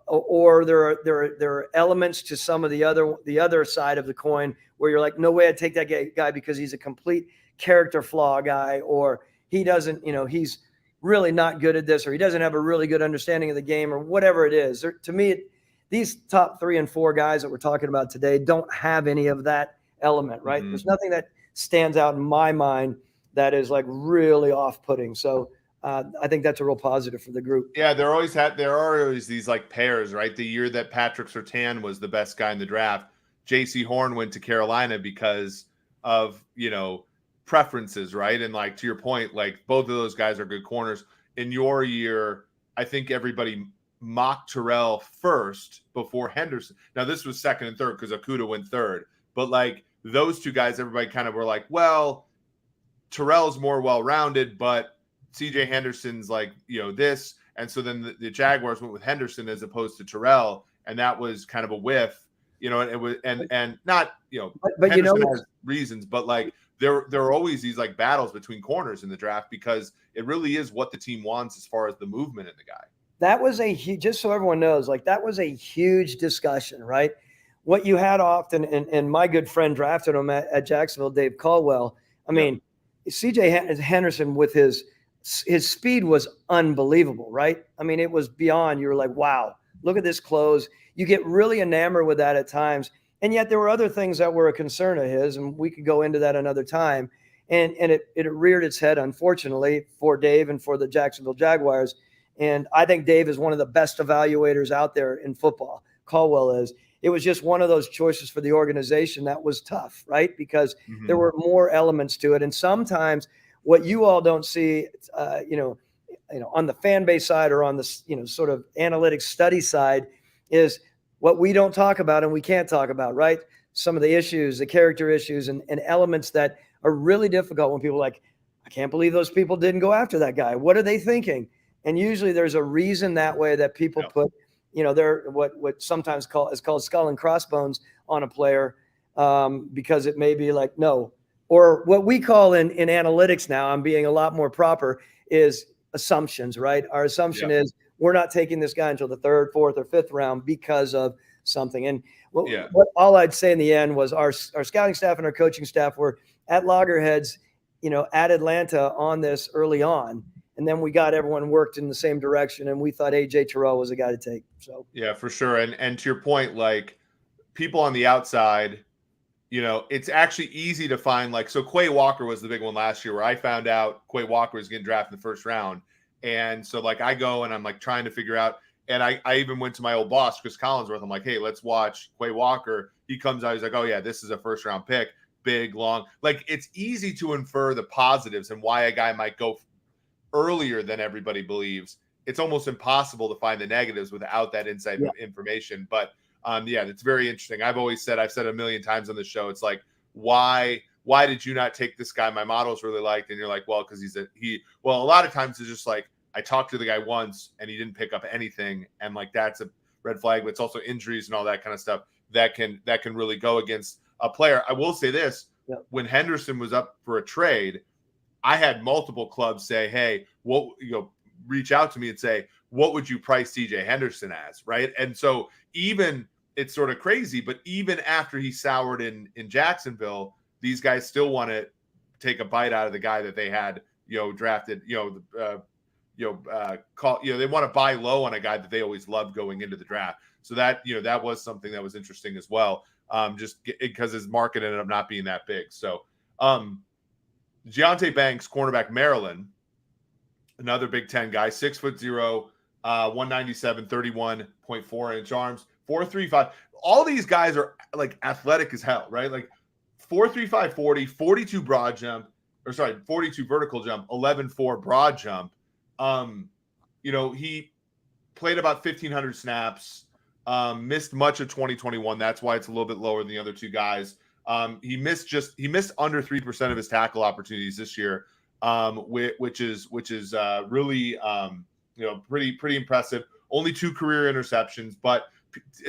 or there are elements to some of the other side of the coin where you're like, no way I'd take that guy because he's a complete character flaw guy, or he doesn't, you know, he's really not good at this, or he doesn't have a really good understanding of the game, or whatever it is. To me, these top 3 and 4 guys that we're talking about today don't have any of that element, right? Mhm. There's nothing that stands out in my mind that is like really off-putting. So I think that's a real positive for the group. Yeah, there are always these like pairs, right? The year that Patrick Surtain was the best guy in the draft, J.C. Horn went to Carolina because of, preferences, right? And like to your point, like both of those guys are good corners. In your year, I think everybody mocked Terrell first before Henderson. Now this was second and third because Okudah went third, but like those two guys, everybody kind of were like, well, Terrell's more well-rounded, but CJ Henderson's like, this. And so then the Jaguars went with Henderson as opposed to Terrell. And that was kind of a whiff, and it was, and not, but Henderson has reasons, but like there are always these like battles between corners in the draft because it really is what the team wants as far as the movement in the guy. That was just so everyone knows, like that was a huge discussion, right? What you had often, and my good friend drafted him at Jacksonville, Dave Caldwell. I mean, CJ Henderson with his speed was unbelievable, right? I mean, it was beyond, you were like, wow, look at this close. You get really enamored with that at times. And yet there were other things that were a concern of his, and we could go into that another time. And it reared its head, unfortunately, for Dave and for the Jacksonville Jaguars. And I think Dave is one of the best evaluators out there in football. Caldwell is. It was just one of those choices for the organization that was tough, right? Because there were more elements to it. And sometimes what you all don't see, on the fan base side or on the, sort of analytics study side is what we don't talk about and we can't talk about, right? Some of the issues, the character issues and elements that are really difficult when people are like, I can't believe those people didn't go after that guy. What are they thinking? And usually there's a reason that way that people put, they're what sometimes is called skull and crossbones on a player because it may be like, no. Or what we call in analytics now, I'm being a lot more proper, is assumptions, right? Our assumption is we're not taking this guy until the 3rd, 4th, or 5th round because of something. And what all I'd say in the end was our scouting staff and our coaching staff were at loggerheads, at Atlanta on this early on. And then we got everyone worked in the same direction, and we thought AJ Terrell was a guy to take. So yeah, for sure. And to your point, like people on the outside, it's actually easy to find so Quay Walker was the big one last year where I found out Quay Walker was getting drafted in the 1st round. And so I go and I'm like trying to figure out, and I even went to my old boss, Chris Collinsworth. I'm like, hey, let's watch Quay Walker. He comes out, he's like, oh yeah, this is a 1st round pick, big, long. Like it's easy to infer the positives and why a guy might go earlier than everybody believes. It's almost impossible to find the negatives without that inside information. But it's very interesting. I've said a million times on the show, it's like, why did you not take this guy my models really liked? And you're like, well, because a lot of times it's just like, I talked to the guy once and he didn't pick up anything. And like, that's a red flag, but it's also injuries and all that kind of stuff that can really go against a player. I will say this, when Henderson was up for a trade, I had multiple clubs say, hey, reach out to me and say, what would you price CJ Henderson as? Right. And so even it's sort of crazy, but even after he soured in Jacksonville, these guys still want to take a bite out of the guy that they had, drafted, they want to buy low on a guy that they always loved going into the draft. So that, that was something that was interesting as well. Just because his market ended up not being that big. So, Deonte Banks, cornerback, Maryland, another Big Ten guy, 6'0", 197, 31.4 inch arms, 4.35. All these guys are like athletic as hell, right? Like 4.35 40, 42 broad jump, 42 vertical jump, 11.4 broad jump. He played about 1,500 snaps, missed much of 2021. That's why it's a little bit lower than the other two guys. He missed under 3% of his tackle opportunities this year, which is really pretty impressive. Only 2 career interceptions, but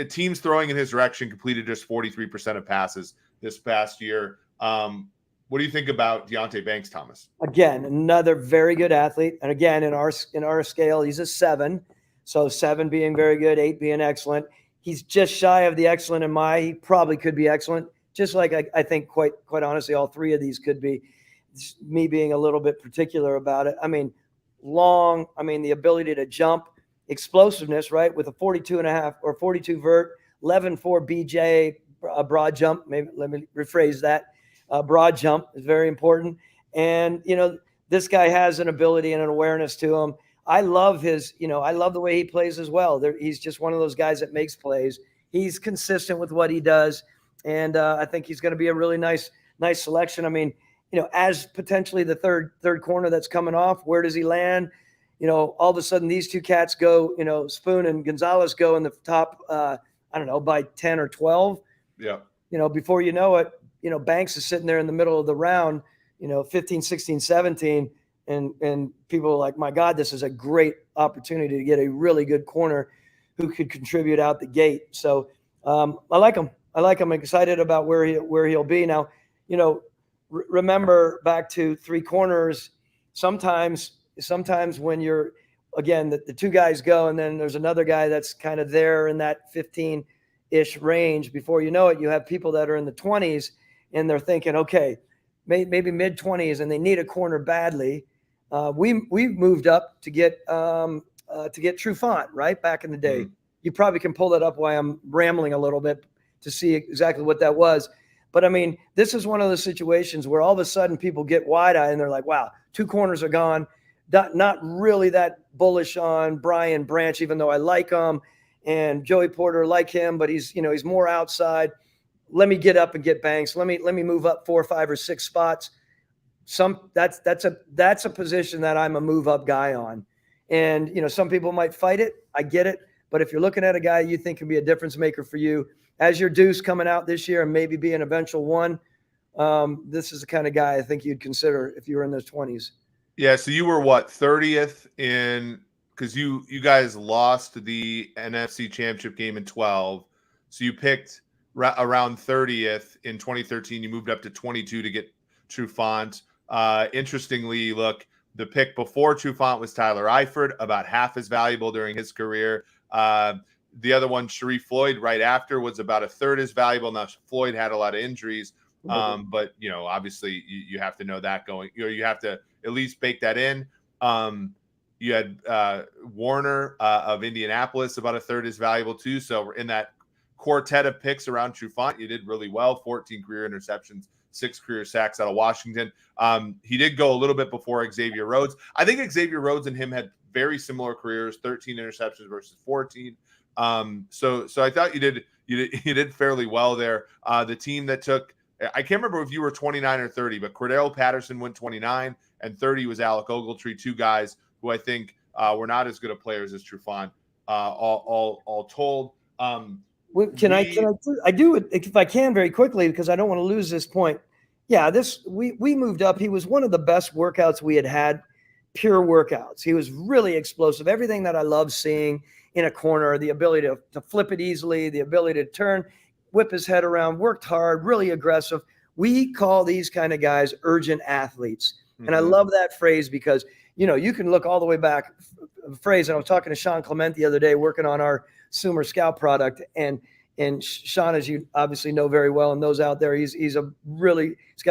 teams throwing in his direction completed just 43% of passes this past year. What do you think about Deonte Banks, Thomas? Again, another very good athlete, and again in our scale, he's a 7. So 7 being very good, 8 being excellent. He's just shy of the excellent in he probably could be excellent. Just like I think quite honestly, all 3 of these could be. It's me being a little bit particular about it. I mean, long. I mean, the ability to jump, explosiveness, right? With a 42.5 or 42 vert, 11.4 BJ, a broad jump. Maybe let me rephrase that. Broad jump is very important. And, this guy has an ability and an awareness to him. I love I love the way he plays as well. He's just one of those guys that makes plays. He's consistent with what he does. And I think he's going to be a really nice selection. I mean, as potentially the third corner that's coming off, where does he land? All of a sudden these two cats go, Spoon and Gonzalez go in the top, I don't know, by 10 or 12. Yeah. Before you know it, Banks is sitting there in the middle of the round, 15, 16, 17. And people are like, my God, this is a great opportunity to get a really good corner who could contribute out the gate. So I like him. I'm excited about where he'll be. Now, remember back to three corners, sometimes when you're, again, the two guys go and then there's another guy that's kind of there in that 15-ish range. Before you know it, you have people that are in the 20s and they're thinking, okay, maybe mid-20s, and they need a corner badly. We moved up to get Trufant, right, back in the day. Mm-hmm. You probably can pull that up while I'm rambling a little bit to see exactly what that was. But, I mean, this is one of those situations where all of a sudden people get wide-eyed and they're like, wow, two corners are gone. Not really that bullish on Brian Branch, even though I like him, and Joey Porter, like him, but he's more outside. Let me get up and get Banks. Let me move up 4, 5, or 6 spots. That's a position that I'm a move up guy on. And, some people might fight it. I get it. But if you're looking at a guy you think can be a difference maker for you as your deuce coming out this year and maybe be an eventual one, this is the kind of guy I think you'd consider if you were in those 20s. Yeah. So you were what, 30th because you guys lost the NFC Championship game in 12. So you picked around 30th in 2013. You moved up to 22 to get Trufant. Interestingly, look, the pick before Trufant was Tyler Eifert, about half as valuable during his career. The other one, Sharif Floyd, right after, was about a third as valuable. Now, Floyd had a lot of injuries, but obviously you have to know that going. You have to at least bake that in. You had Warner of Indianapolis, about a third as valuable too. So in that quartet of picks around Trufant, you did really well. 14 career interceptions, 6 career sacks out of Washington. He did go a little bit before Xavier Rhodes. I think Xavier Rhodes and him had very similar careers, 13 interceptions versus 14. So I thought you did fairly well there. The team that took, I can't remember if you were 29 or 30, but Cordero Patterson went 29 and 30 was Alec Ogletree, two guys who I think were not as good of players as Trufant, all told. I do it if I can very quickly because I don't want to lose this point. Yeah, we moved up. He was one of the best workouts we had, pure workouts. He was really explosive. Everything that I love seeing in a corner, the ability to flip it easily, the ability to turn, whip his head around, worked hard, really aggressive. We call these kind of guys urgent athletes. Mm-hmm. And I love that phrase because, you can look all the way back. Phrase, and I was talking to Sean Clement the other day, working on our Sumer Scout product, and Sean, as you obviously know very well, and those out there, he's got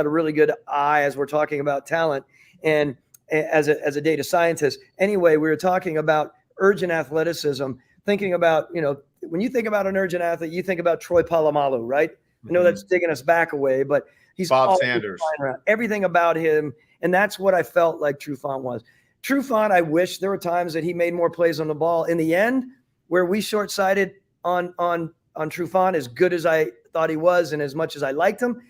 a really good eye as we're talking about talent, and as a data scientist. Anyway, we were talking about urgent athleticism, thinking about, when you think about an urgent athlete, you think about Troy Polamalu, right? Mm-hmm. I know that's taking us back away, but he's Bob Sanders. Everything about him, and that's what I felt like Trufant was. Trufant, I wish there were times that he made more plays on the ball. In the end, where we short-sighted on Trufant, as good as I thought he was and as much as I liked him,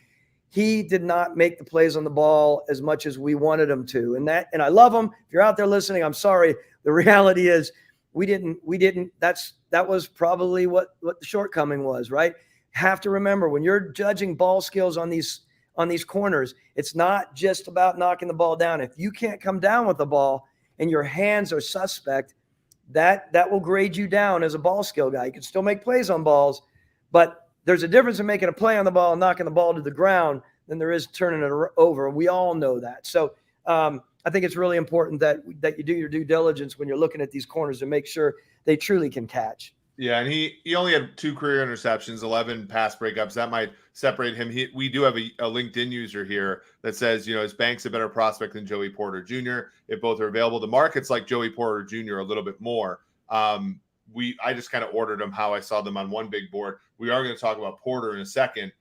he did not make the plays on the ball as much as we wanted him to. And I love him. If you're out there listening, I'm sorry. The reality is we didn't, that was probably what the shortcoming was, right? Have to remember when you're judging ball skills on these corners, it's not just about knocking the ball down. If you can't come down with the ball and your hands are suspect, that will grade you down as a ball skill guy. You can still make plays on balls, but there's a difference in making a play on the ball and knocking the ball to the ground than there is turning it over. We all know that. So I think it's really important that you do your due diligence when you're looking at these corners and make sure they truly can catch. Yeah, and he only had 2 career interceptions, 11 pass breakups. That might separate him. We do have a LinkedIn user here that says, is Banks a better prospect than Joey Porter Jr.? If both are available, the market's like Joey Porter Jr. a little bit more. I just kind of ordered them how I saw them on one big board. We are going to talk about Porter in a second.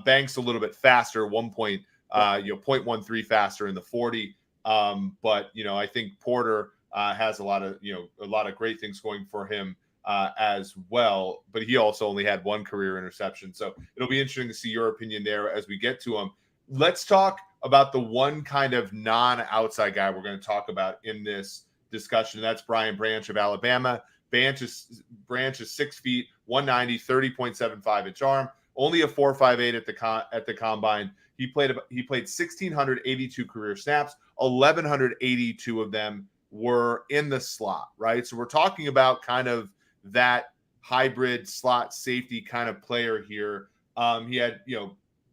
Banks a little bit faster, 0.13 faster in the 40. But I think Porter has a lot of great things going for him as well, but he also only had 1 career interception. So it'll be interesting to see your opinion there as we get to him. Let's talk about the one kind of non-outside guy we're going to talk about in this discussion. That's Brian Branch of Alabama. Branch is 6 feet, 190, 30.75 inch arm, only a 4.58 at the combine. He played 1,682 career snaps, 1,182 of them were in the slot, right? So we're talking about kind of that hybrid slot safety kind of player here. He had,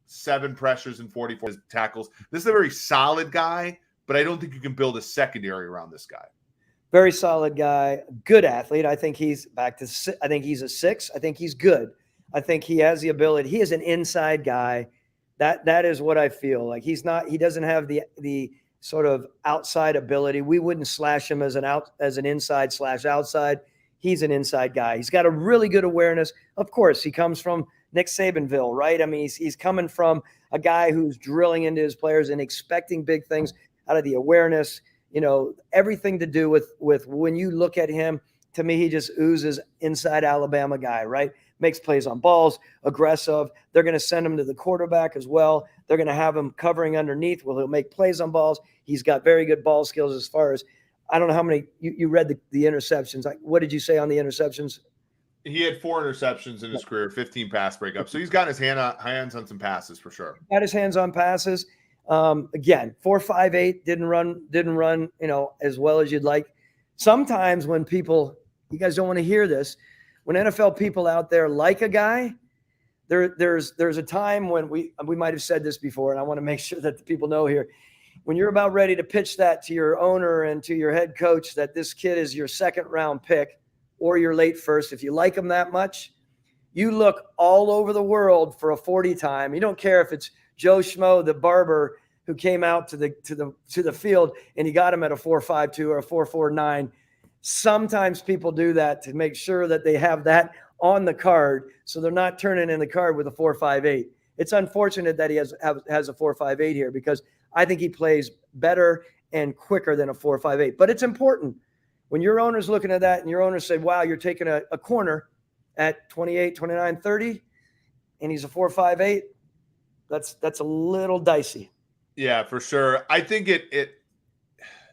7 pressures and 44 tackles. This is a very solid guy, but I don't think you can build a secondary around this guy. Very solid guy, good athlete. I think he's I think he's a 6. I think he's good. I think he has the ability. He is an inside guy. That is what I feel like. He doesn't have the sort of outside ability. We wouldn't slash him as an inside / outside. He's an inside guy. He's got a really good awareness. Of course, he comes from Nick Sabanville, right? I mean, he's coming from a guy who's drilling into his players and expecting big things out of the awareness. Everything to do with when you look at him, to me, he just oozes inside Alabama guy, right? Makes plays on balls, aggressive. They're going to send him to the quarterback as well. They're going to have him covering underneath. He'll make plays on balls. He's got very good ball skills as far as, I don't know how many, you read the interceptions. What did you say on the interceptions? He had 4 interceptions in his career, 15 pass breakups. So he's got his hands on some passes for sure. Got his hands on passes. Again, 4.58, didn't run, as well as you'd like. Sometimes when people, you guys don't want to hear this, when NFL people out there like a guy, there's a time when we might have said this before, and I want to make sure that the people know here. When you're about ready to pitch that to your owner and to your head coach that this kid is your 2nd round pick or your late first, if you like him that much, you look all over the world for a 40 time. You don't care if it's Joe Schmo, the barber, who came out to the field and he got him at a 4.52 or a 4.49. Sometimes people do that to make sure that they have that on the card, so they're not turning in the card with a 4.58. It's unfortunate that he has a 4.58 here, because I think he plays better and quicker than a 4.58. But it's important when your owner's looking at that and your owner say, wow, you're taking a corner at 28, 29, 30, and he's a 4.58. That's a little dicey. Yeah, for sure. I think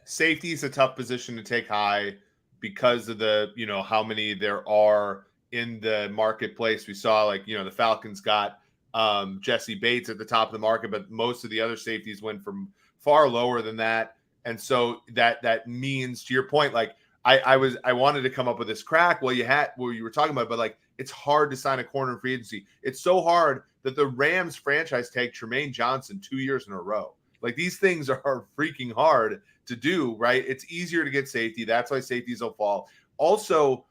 safety is a tough position to take high because of the, how many there are in the marketplace. We saw the Falcons got Jesse Bates at the top of the market, but most of the other safeties went from far lower than that. And so that means, to your point, I wanted to come up with this crack you were talking about, but it's hard to sign a corner in free agency. It's so hard that the Rams franchise tagged Tremaine Johnson 2 years in a row. These things are freaking hard to do, right? It's easier to get safety. That's why safeties will fall. Also,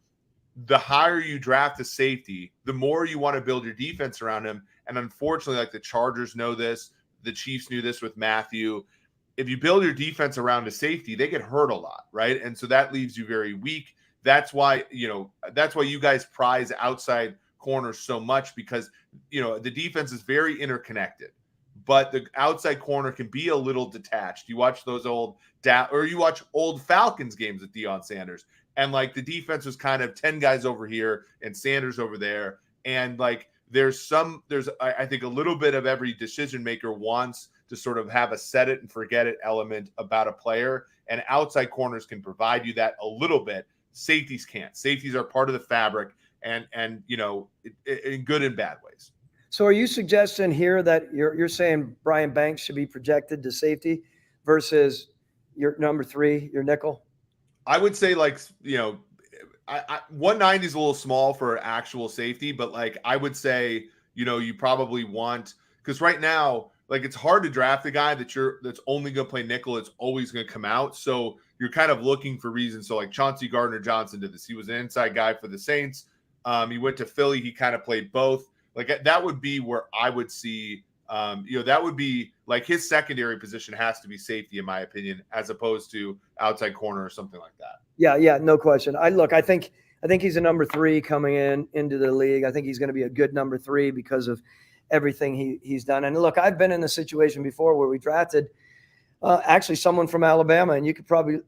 the higher you draft a safety, the more you want to build your defense around him. And unfortunately, the Chargers know this. The Chiefs knew this with Matthew. If you build your defense around a safety, they get hurt a lot, right? And so that leaves you very weak. That's why you guys prize outside corners so much, because, the defense is very interconnected, but the outside corner can be a little detached. You watch those old Falcons games with Deion Sanders, and the defense was kind of 10 guys over here and Sanders over there. And there's I think a little bit of every decision maker wants to sort of have a set it and forget it element about a player, and outside corners can provide you that a little bit. Safeties can't. Safeties are part of the fabric, and in good and bad ways. So are you suggesting here that you're saying Brian Banks should be projected to safety versus your number 3, your nickel? I would say 190 is a little small for actual safety, but I would say, you probably want, because right now, it's hard to draft a guy that's only going to play nickel. It's always going to come out. So you're kind of looking for reasons. So Chauncey Gardner-Johnson did this. He was an inside guy for the Saints. He went to Philly. He kind of played both. Like that would be where I would see, that would be like his secondary position has to be safety, in my opinion, as opposed to outside corner or something like that. Yeah, no question. I think he's a number 3 coming into the league. I think he's going to be a good number 3 because of everything he's done. And look, I've been in the situation before where we drafted actually someone from Alabama, and you could probably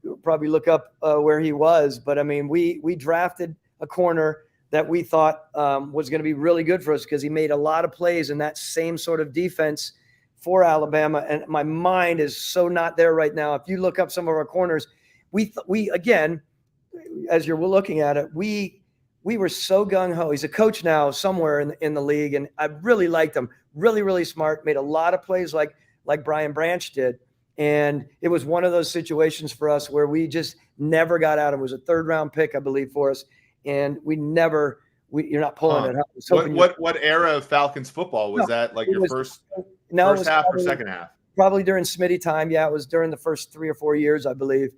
look up where he was. But I mean, we drafted a corner that we thought was going to be really good for us because he made a lot of plays in that same sort of defense for Alabama. And my mind is so not there right now. If you look up some of our corners, we again, as you're looking at it, we were so gung-ho. He's a coach now somewhere in the league, and I really liked him. Really, really smart. Made a lot of plays like Brian Branch did. And it was one of those situations for us where we just never got out. It was a 3rd-round pick, I believe, for us. And you're not pulling it up. What era of Falcons football was that? Like your first half or second half? Probably during Smitty time. Yeah, it was during the first 3 or 4 years, I believe.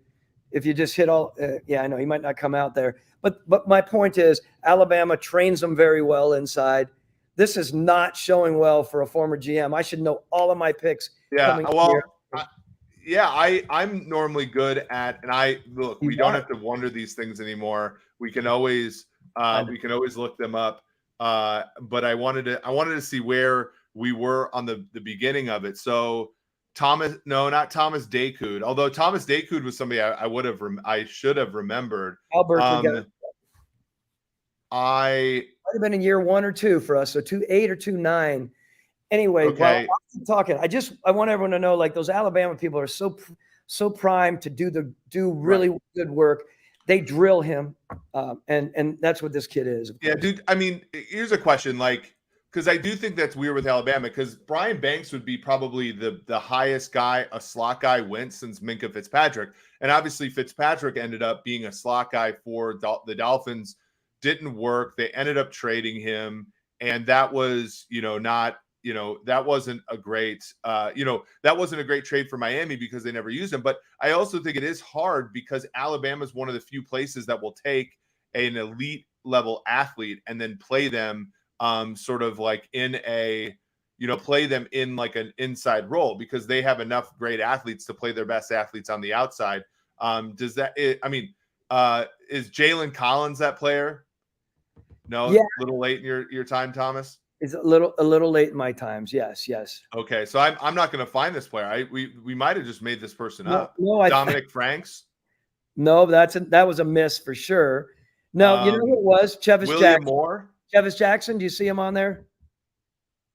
If you just hit all, I know he might not come out there. But my point is, Alabama trains them very well inside. This is not showing well for a former GM. I should know all of my picks. Yeah, I'm normally good at, and we don't have to wonder these things anymore. We can always look them up. But I wanted to see where we were on the beginning of it. So not Thomas Dakoud. Although Thomas Dakoud was somebody I should have remembered. Albert, I might have been in year 1 or 2 for us. So 2.8 or 2.9. Anyway, okay. While I'm talking, I want everyone to know, like, those Alabama people are so primed to do really good work. They drill him, and that's what this kid is. Yeah, dude. I mean, here's a question, like, because I do think that's weird with Alabama, because Brian Banks would be probably the highest guy a slot guy went since Minkah Fitzpatrick, and obviously Fitzpatrick ended up being a slot guy for the Dolphins. Didn't work. They ended up trading him, and that was that wasn't a great trade for Miami because they never used him. But I also think it is hard because Alabama is one of the few places that will take an elite level athlete and then play them sort of like play them in like an inside role because they have enough great athletes to play their best athletes on the outside. Is Jalen Collins that player? No, yeah. A little late in your time, Thomas. It's a little late in my times. Yes. Okay, so I'm not going to find this player. We might have just made this person up. No, Dominic Franks. No, that was a miss for sure. No, you know who it was? William Moore. Chevis Jackson. Do you see him on there?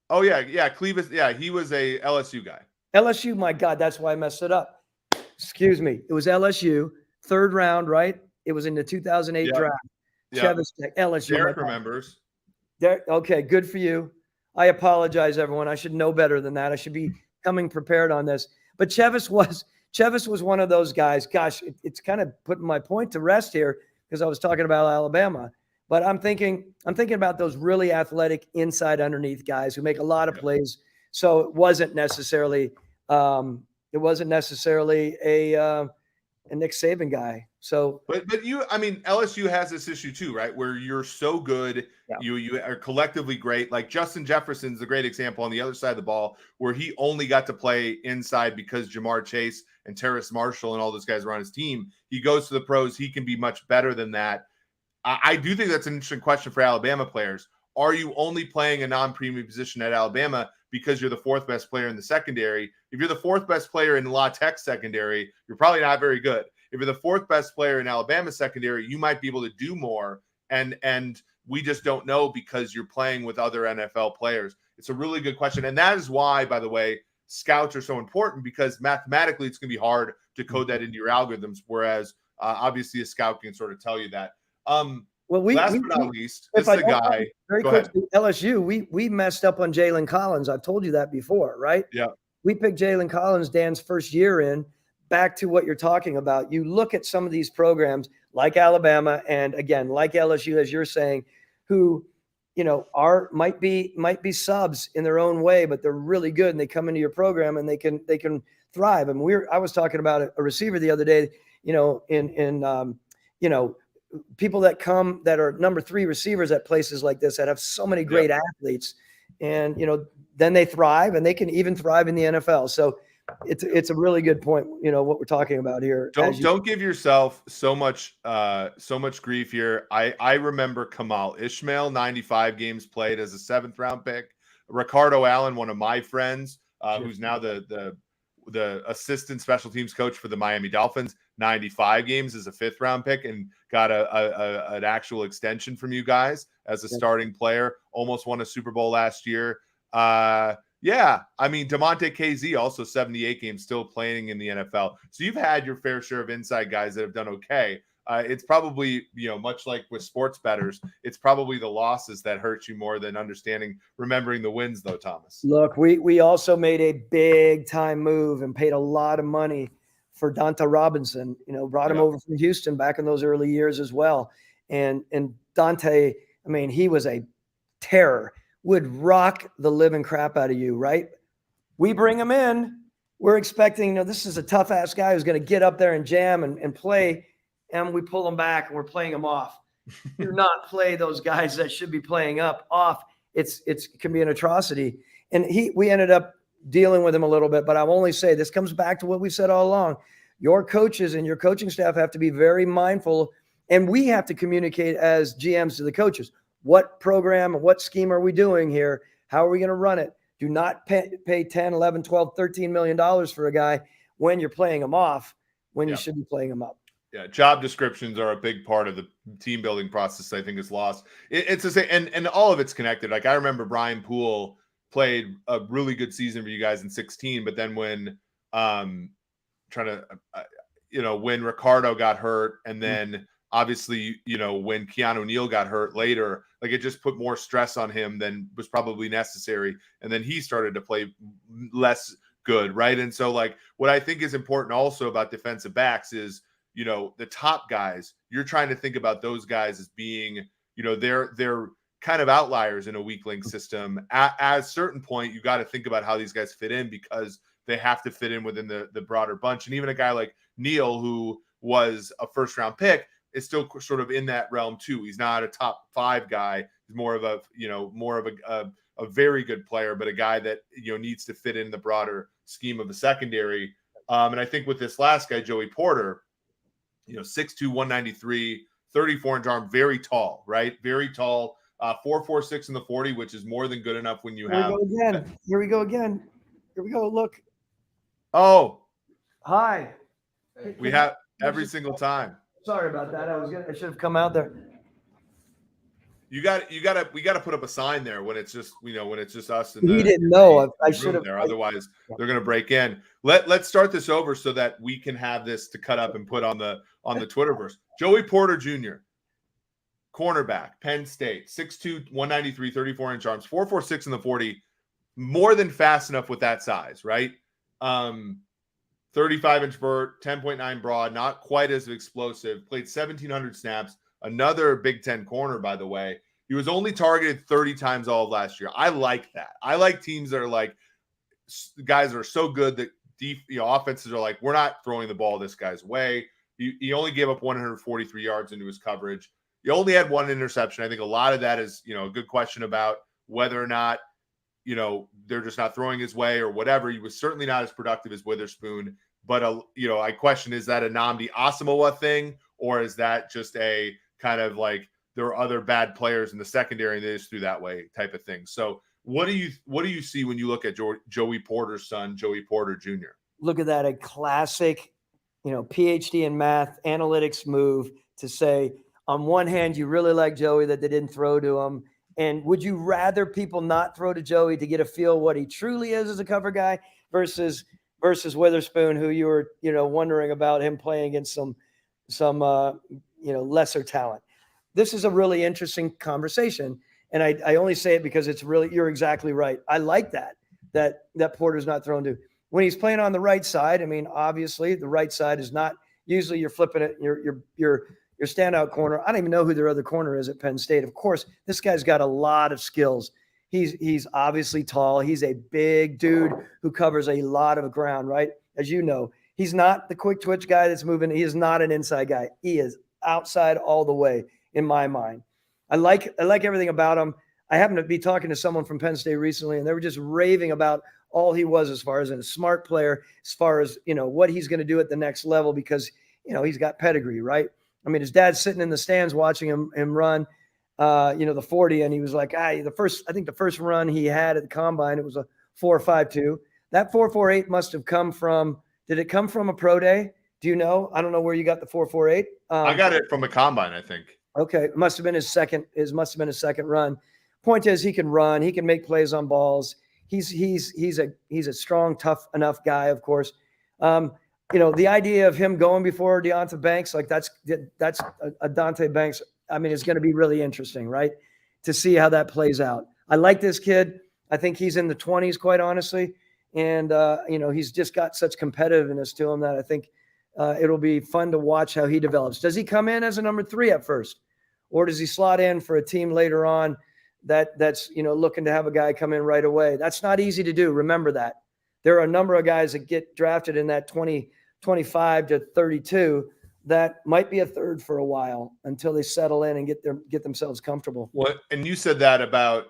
Oh yeah, Clevis. Yeah, he was a LSU guy. LSU. My God, that's why I messed it up. Excuse me. It was LSU 3rd round, right? It was in the 2008 draft. Chevis LSU. Derek remembers. Okay, good for you. I apologize, everyone. I should know better than that. I should be coming prepared on this. But Chevis was one of those guys. Gosh, it's kind of putting my point to rest here because I was talking about Alabama. But I'm thinking about those really athletic inside underneath guys who make a lot of plays. So it wasn't necessarily a Nick Saban guy. So, but LSU has this issue too, right? Where you're so good, you are collectively great. Like Justin Jefferson's a great example on the other side of the ball, where he only got to play inside because Jamar Chase and Terrace Marshall and all those guys were on his team. He goes to the pros, he can be much better than that. I do think that's an interesting question for Alabama players. Are you only playing a non-premium position at Alabama because you're the 4th best player in the secondary? If you're the 4th best player in La Tech secondary, you're probably not very good. If you're the 4th best player in Alabama secondary, you might be able to do more. And we just don't know because you're playing with other NFL players. It's a really good question. And that is why, by the way, scouts are so important, because mathematically it's going to be hard to code that into your algorithms. Whereas obviously a scout can sort of tell you that. Last but not least, this is a guy. Very quickly, LSU, we messed up on Jalen Collins. I've told you that before, right? Yeah. We picked Jalen Collins Dan's first year in. Back to what you're talking about. You look at some of these programs like Alabama and again, like LSU, as you're saying, who, might be subs in their own way, but they're really good and they come into your program and they can thrive. And I was talking about a receiver the other day, people that come that are number 3 receivers at places like this that have so many great athletes, and then they thrive, and they can even thrive in the NFL. So it's a really good point, what we're talking about here. Don't give yourself so much grief here. I remember Kamal Ishmael, 95 games played as a 7th round pick. Ricardo Allen, one of my friends, who's now the assistant special teams coach for the Miami Dolphins, 95 games as a 5th round pick, and got an actual extension from you guys as a starting player. Almost won a Super Bowl last year. Yeah, I mean, Demonte KZ, also 78 games, still playing in the NFL. So you've had your fair share of inside guys that have done okay. It's probably, much like with sports bettors, it's probably the losses that hurt you more than remembering the wins, though, Thomas. Look, we also made a big time move and paid a lot of money for Donta Robinson. Brought him over from Houston back in those early years as well. And Dante, I mean, he was a terror. Would rock the living crap out of you, right? We bring him in. We're expecting, this is a tough ass guy who's going to get up there and jam and play. And we pull him back and we're playing him off. Do not play those guys that should be playing off. It can be an atrocity. And we ended up dealing with him a little bit, but I'll only say this comes back to what we said all along. Your coaches and your coaching staff have to be very mindful, and we have to communicate as GMs to the coaches. What program and what scheme are we doing here? How are we going to run it? Do not pay 10, 11, 12, $13 million for a guy when you're playing him off, when you should be playing him up. Yeah, job descriptions are a big part of the team building process. I think is lost. It's the same, and all of it's connected. Like I remember Brian Poole played a really good season for you guys in 2016, but then when when Ricardo got hurt, and then obviously, when Keanu Neal got hurt later, like it just put more stress on him than was probably necessary. And then he started to play less good, right? And so like what I think is important also about defensive backs is, the top guys, you're trying to think about those guys as being, they're kind of outliers in a weak link system. At a certain point, you got to think about how these guys fit in, because they have to fit in within the broader bunch. And even a guy like Neal, who was a 1st round pick, is still sort of in that realm too. He's not a top 5 guy. He's more of a very good player, but a guy that, needs to fit in the broader scheme of the secondary. And I think with this last guy, Joey Porter, 6'2", 193, 34-inch arm, very tall, right? Very tall, 4.46 in the 40, which is more than good enough when you have. Here we go again. Here we go. Look. Oh. Hi. We have every single time. Sorry about that. I should have come out there. We got to put up a sign there when it's just, when it's just us. He didn't know. I should have. There. Otherwise, they're going to break in. Let's start this over so that we can have this to cut up and put on the Twitterverse. Joey Porter Jr., cornerback, Penn State, 6'2", 193, 34-inch arms, 4.46 in the 40, more than fast enough with that size, right? 35-inch vert, 10.9 broad, not quite as explosive, played 1,700 snaps, another Big Ten corner, by the way. He was only targeted 30 times all of last year. I like that. I like teams that are like, guys that are so good that offenses are like, we're not throwing the ball this guy's way. He only gave up 143 yards into his coverage. He only had 1 interception. I think a lot of that is, a good question about whether or not, they're just not throwing his way or whatever. He was certainly not as productive as Witherspoon. But, I question, is that a Nnamdi Asamoah thing, or is that just a kind of like there are other bad players in the secondary and they just threw that way type of thing? So what do you see when you look at Joey Porter's son, Joey Porter Jr.? Look at that, a classic, PhD in math analytics move to say, on one hand, you really like Joey that they didn't throw to him. And would you rather people not throw to Joey to get a feel what he truly is as a cover guy versus Witherspoon, who you were, wondering about him playing against some lesser talent? This is a really interesting conversation. And I only say it because it's really, you're exactly right. I like that Porter's not thrown to. When he's playing on the right side, I mean, obviously the right side is not, usually you're flipping it, your standout corner. I don't even know who their other corner is at Penn State. Of course, this guy's got a lot of skills. He's obviously tall. He's a big dude who covers a lot of ground, right? As you know, he's not the quick twitch guy that's moving. He is not an inside guy. He is outside all the way in my mind. I like everything about him. I happened to be talking to someone from Penn State recently, and they were just raving about all he was as far as a smart player, as far as, what he's going to do at the next level, because, he's got pedigree, right? I mean, his dad's sitting in the stands watching him run, the 40, and he was like, I think the first run he had at the combine, it was a 4.52. That 4.48 must have come from, did it come from a pro day? Do you know? I don't know where you got the 4.48. I got it from a combine, I think. Okay. It must have been his second run. Point is, he can run, he can make plays on balls. He's a strong, tough enough guy, of course. The idea of him going before Deonte Banks, like that's a Deonte Banks. I mean, it's going to be really interesting, right? To see how that plays out. I like this kid. I think he's in the 20s, quite honestly. And, he's just got such competitiveness to him that I think it'll be fun to watch how he develops. Does he come in as a number 3 at first? Or does he slot in for a team later on that's looking to have a guy come in right away? That's not easy to do. Remember that. There are a number of guys that get drafted in that 25 to 32 that might be a third for a while until they settle in and get themselves comfortable. What? And you said that about,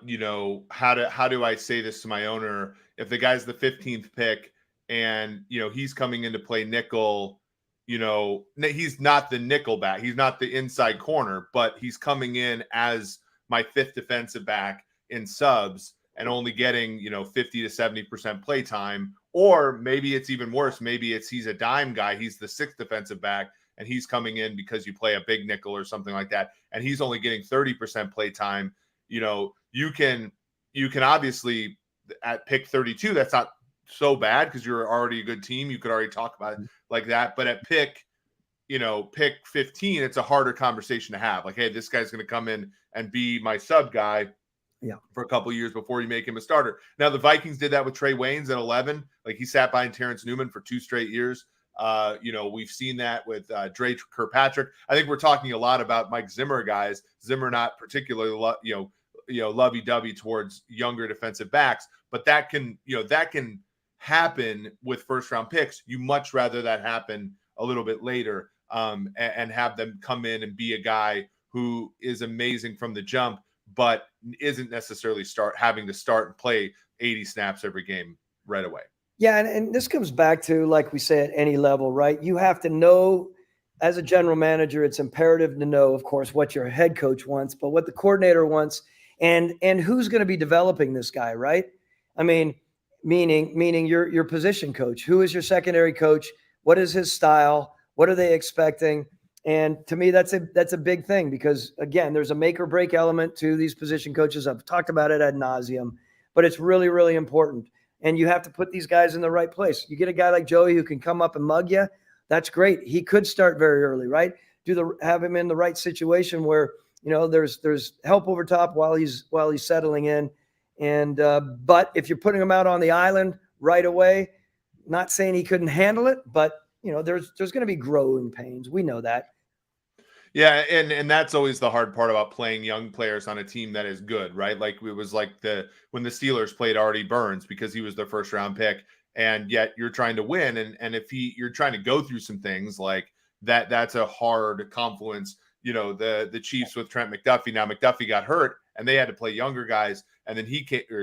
how do I say this to my owner? If the guy's the 15th pick and, he's coming in to play nickel, he's not the nickel back. He's not the inside corner, but he's coming in as my 5th defensive back in subs and only getting, 50 to 70% play time. Or maybe it's even worse. Maybe he's a dime guy. He's the 6th defensive back and he's coming in because you play a big nickel or something like that, and he's only getting 30% play time. You can obviously at pick 32, that's not so bad because you're already a good team. You could already talk about it like that. But at pick 15, it's a harder conversation to have. Like, hey, this guy's going to come in and be my sub guy for a couple of years before you make him a starter. Now, the Vikings did that with Trey Waynes at 11. Like, he sat behind Terrence Newman for 2 straight years. We've seen that with Dre Kirkpatrick. I think we're talking a lot about Mike Zimmer guys. Zimmer not particularly, lovey-dovey towards younger defensive backs, but that can happen with first-round picks. You much rather that happen a little bit later and have them come in and be a guy who is amazing from the jump, but isn't necessarily having to start and play 80 snaps every game right away. Yeah, and this comes back to, like we say, at any level, right? You have to know, as a general manager, it's imperative to know, of course, what your head coach wants, but what the coordinator wants and who's going to be developing this guy, right? I mean, meaning your position coach. Who is your secondary coach? What is his style? What are they expecting? And to me, that's a big thing because, again, there's a make or break element to these position coaches. I've talked about it ad nauseum, but it's really, really important. And you have to put these guys in the right place. You get a guy like Joey who can come up and mug you. That's great. He could start very early, right? Have him in the right situation where, there's help over top while he's settling in. And but if you're putting him out on the island right away, not saying he couldn't handle it, but there's going to be growing pains. We know that. Yeah, and that's always the hard part about playing young players on a team that is good, right? Like it was like when the Steelers played Artie Burns because he was their 1st-round pick, and yet you're trying to win, and if you're trying to go through some things like that, that's a hard confluence. The Chiefs with Trent McDuffie. Now McDuffie got hurt, and they had to play younger guys, and then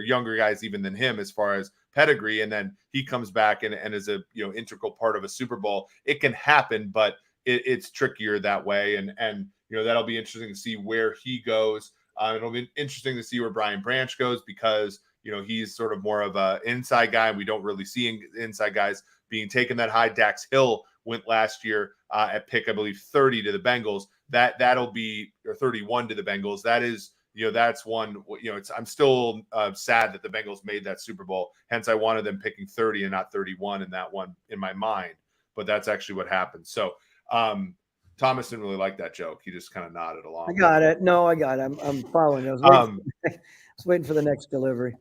younger guys even than him as far as pedigree, and then he comes back and is a integral part of a Super Bowl. It can happen, but it's trickier that way. And that'll be interesting to see where he goes. It'll be interesting to see where Brian Branch goes because, he's sort of more of a inside guy. We don't really see inside guys being taken that high. Dax Hill went last year at pick, I believe, 30 to the Bengals. That'll be, or 31 to the Bengals. That is, that's one, I'm still sad that the Bengals made that Super Bowl. Hence, I wanted them picking 30 and not 31 in that one in my mind. But that's actually what happened. So, Thomas didn't really like that joke. He just kind of nodded along. I got it. No, I got it. I'm following. I was waiting for the next delivery.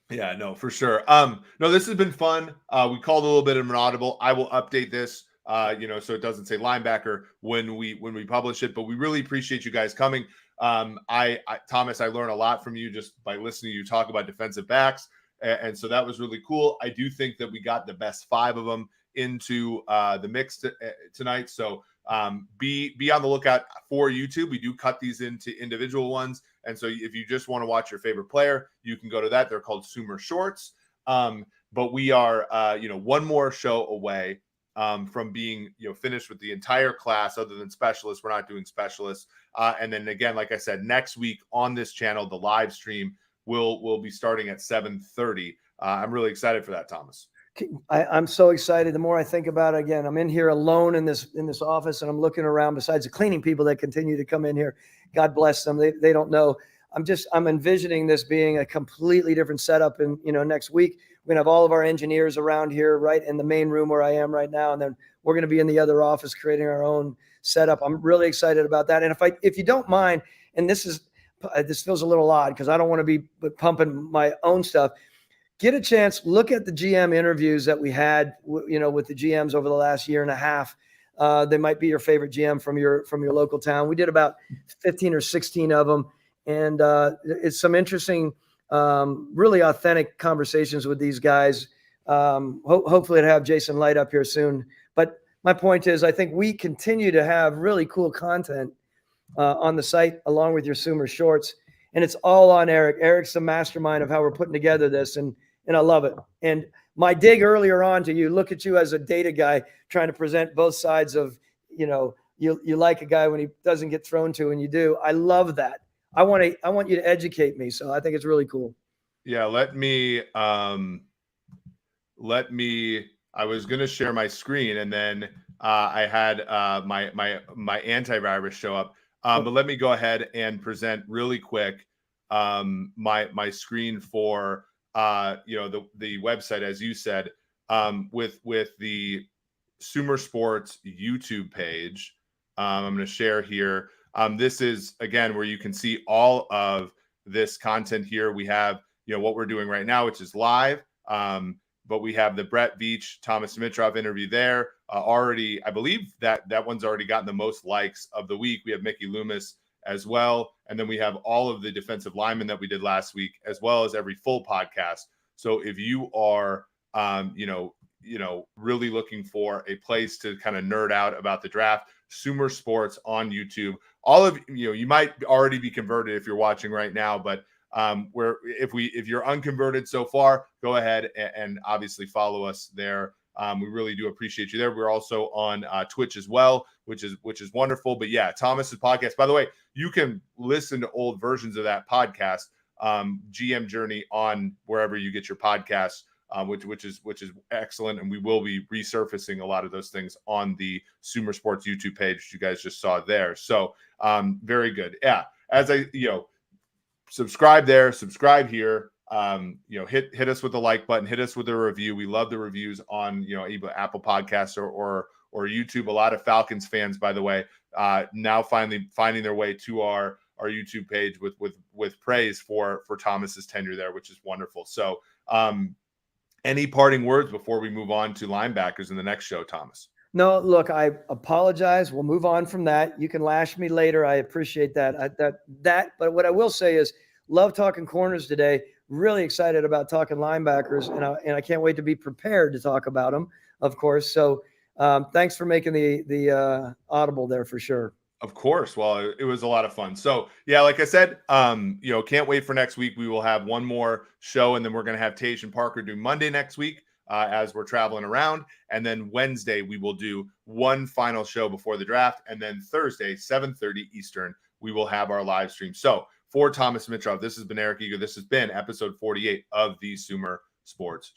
Yeah, no, for sure. No, this has been fun. We called a little bit of an audible. I will update this, so it doesn't say linebacker when we publish it. But we really appreciate you guys coming. Thomas, I learned a lot from you just by listening to you talk about defensive backs, and so that was really cool. I do think that we got the best 5 of them into the mix tonight. So be on the lookout for YouTube. We do cut these into individual ones. And so if you just want to watch your favorite player, you can go to that. They're called Sumer Shorts. But we are, one more show away from being, finished with the entire class other than specialists. We're not doing specialists. And then again, like I said, next week on this channel, the live stream will be starting at 7:30. I'm really excited for that, Thomas. I'm so excited. The more I think about it, again, I'm in here alone in this office, and I'm looking around. Besides the cleaning people that continue to come in here, God bless them. They don't know. I'm envisioning this being a completely different setup. And next week we're gonna have all of our engineers around here, right in the main room where I am right now, and then we're gonna be in the other office creating our own setup. I'm really excited about that. And if you don't mind, and this feels a little odd because I don't want to be pumping my own stuff. Get a chance, look at the GM interviews that we had, with the GMs over the last year and a half. They might be your favorite GM from your local town. We did about 15 or 16 of them, and it's some interesting, really authentic conversations with these guys. Hopefully, to have Jason Light up here soon. But my point is, I think we continue to have really cool content on the site, along with your Sumer Shorts, and it's all on Eric. Eric's the mastermind of how we're putting together this, and I love it. And my dig earlier on to you, look at you as a data guy trying to present both sides of, you like a guy when he doesn't get thrown to, and you do. I love that. I want you to educate me. So I think it's really cool. Yeah. I was going to share my screen, and then I had my antivirus show up. But let me go ahead and present really quick my screen for the website, as you said, with the Sumer Sports YouTube page. I'm going to share here. This is, again, where you can see all of this content here. We have, what we're doing right now, which is live. But we have the Brett Veach, Thomas Dimitrov interview there. Already, I believe that one's already gotten the most likes of the week. We have Mickey Loomis as well. And then we have all of the defensive linemen that we did last week, as well as every full podcast. So if you are, really looking for a place to kind of nerd out about the draft, Sumer Sports on YouTube. All of you might already be converted if you're watching right now, but if you're unconverted so far, go ahead and obviously follow us there. We really do appreciate you there. We're also on Twitch as well, which is wonderful. But yeah, Thomas's podcast, by the way, you can listen to old versions of that podcast, GM Journey, on wherever you get your podcasts, which is excellent. And we will be resurfacing a lot of those things on the Sumer Sports YouTube page, which you guys just saw there. So very good. Yeah. As subscribe there, subscribe here. Hit us with the like button, hit us with a review. We love the reviews on, either Apple Podcasts or YouTube. A lot of Falcons fans, by the way, now finally finding their way to our YouTube page with praise for Thomas's tenure there, which is wonderful. So, any parting words before we move on to linebackers in the next show, Thomas? No, look, I apologize. We'll move on from that. You can lash me later. I appreciate that. But what I will say is, love talking corners today. Really excited about talking linebackers, and I can't wait to be prepared to talk about them, of course. So thanks for making the audible there for sure. Of course. Well, it was a lot of fun. So yeah, like I said, can't wait for next week. We will have one more show, and then we're going to have Tage and Parker do Monday next week as we're traveling around. And then Wednesday, we will do one final show before the draft. And then Thursday, 7:30 Eastern, we will have our live stream. So for Thomas Dimitrov, this has been Eric Eager. This has been episode 48 of the Sumer Sports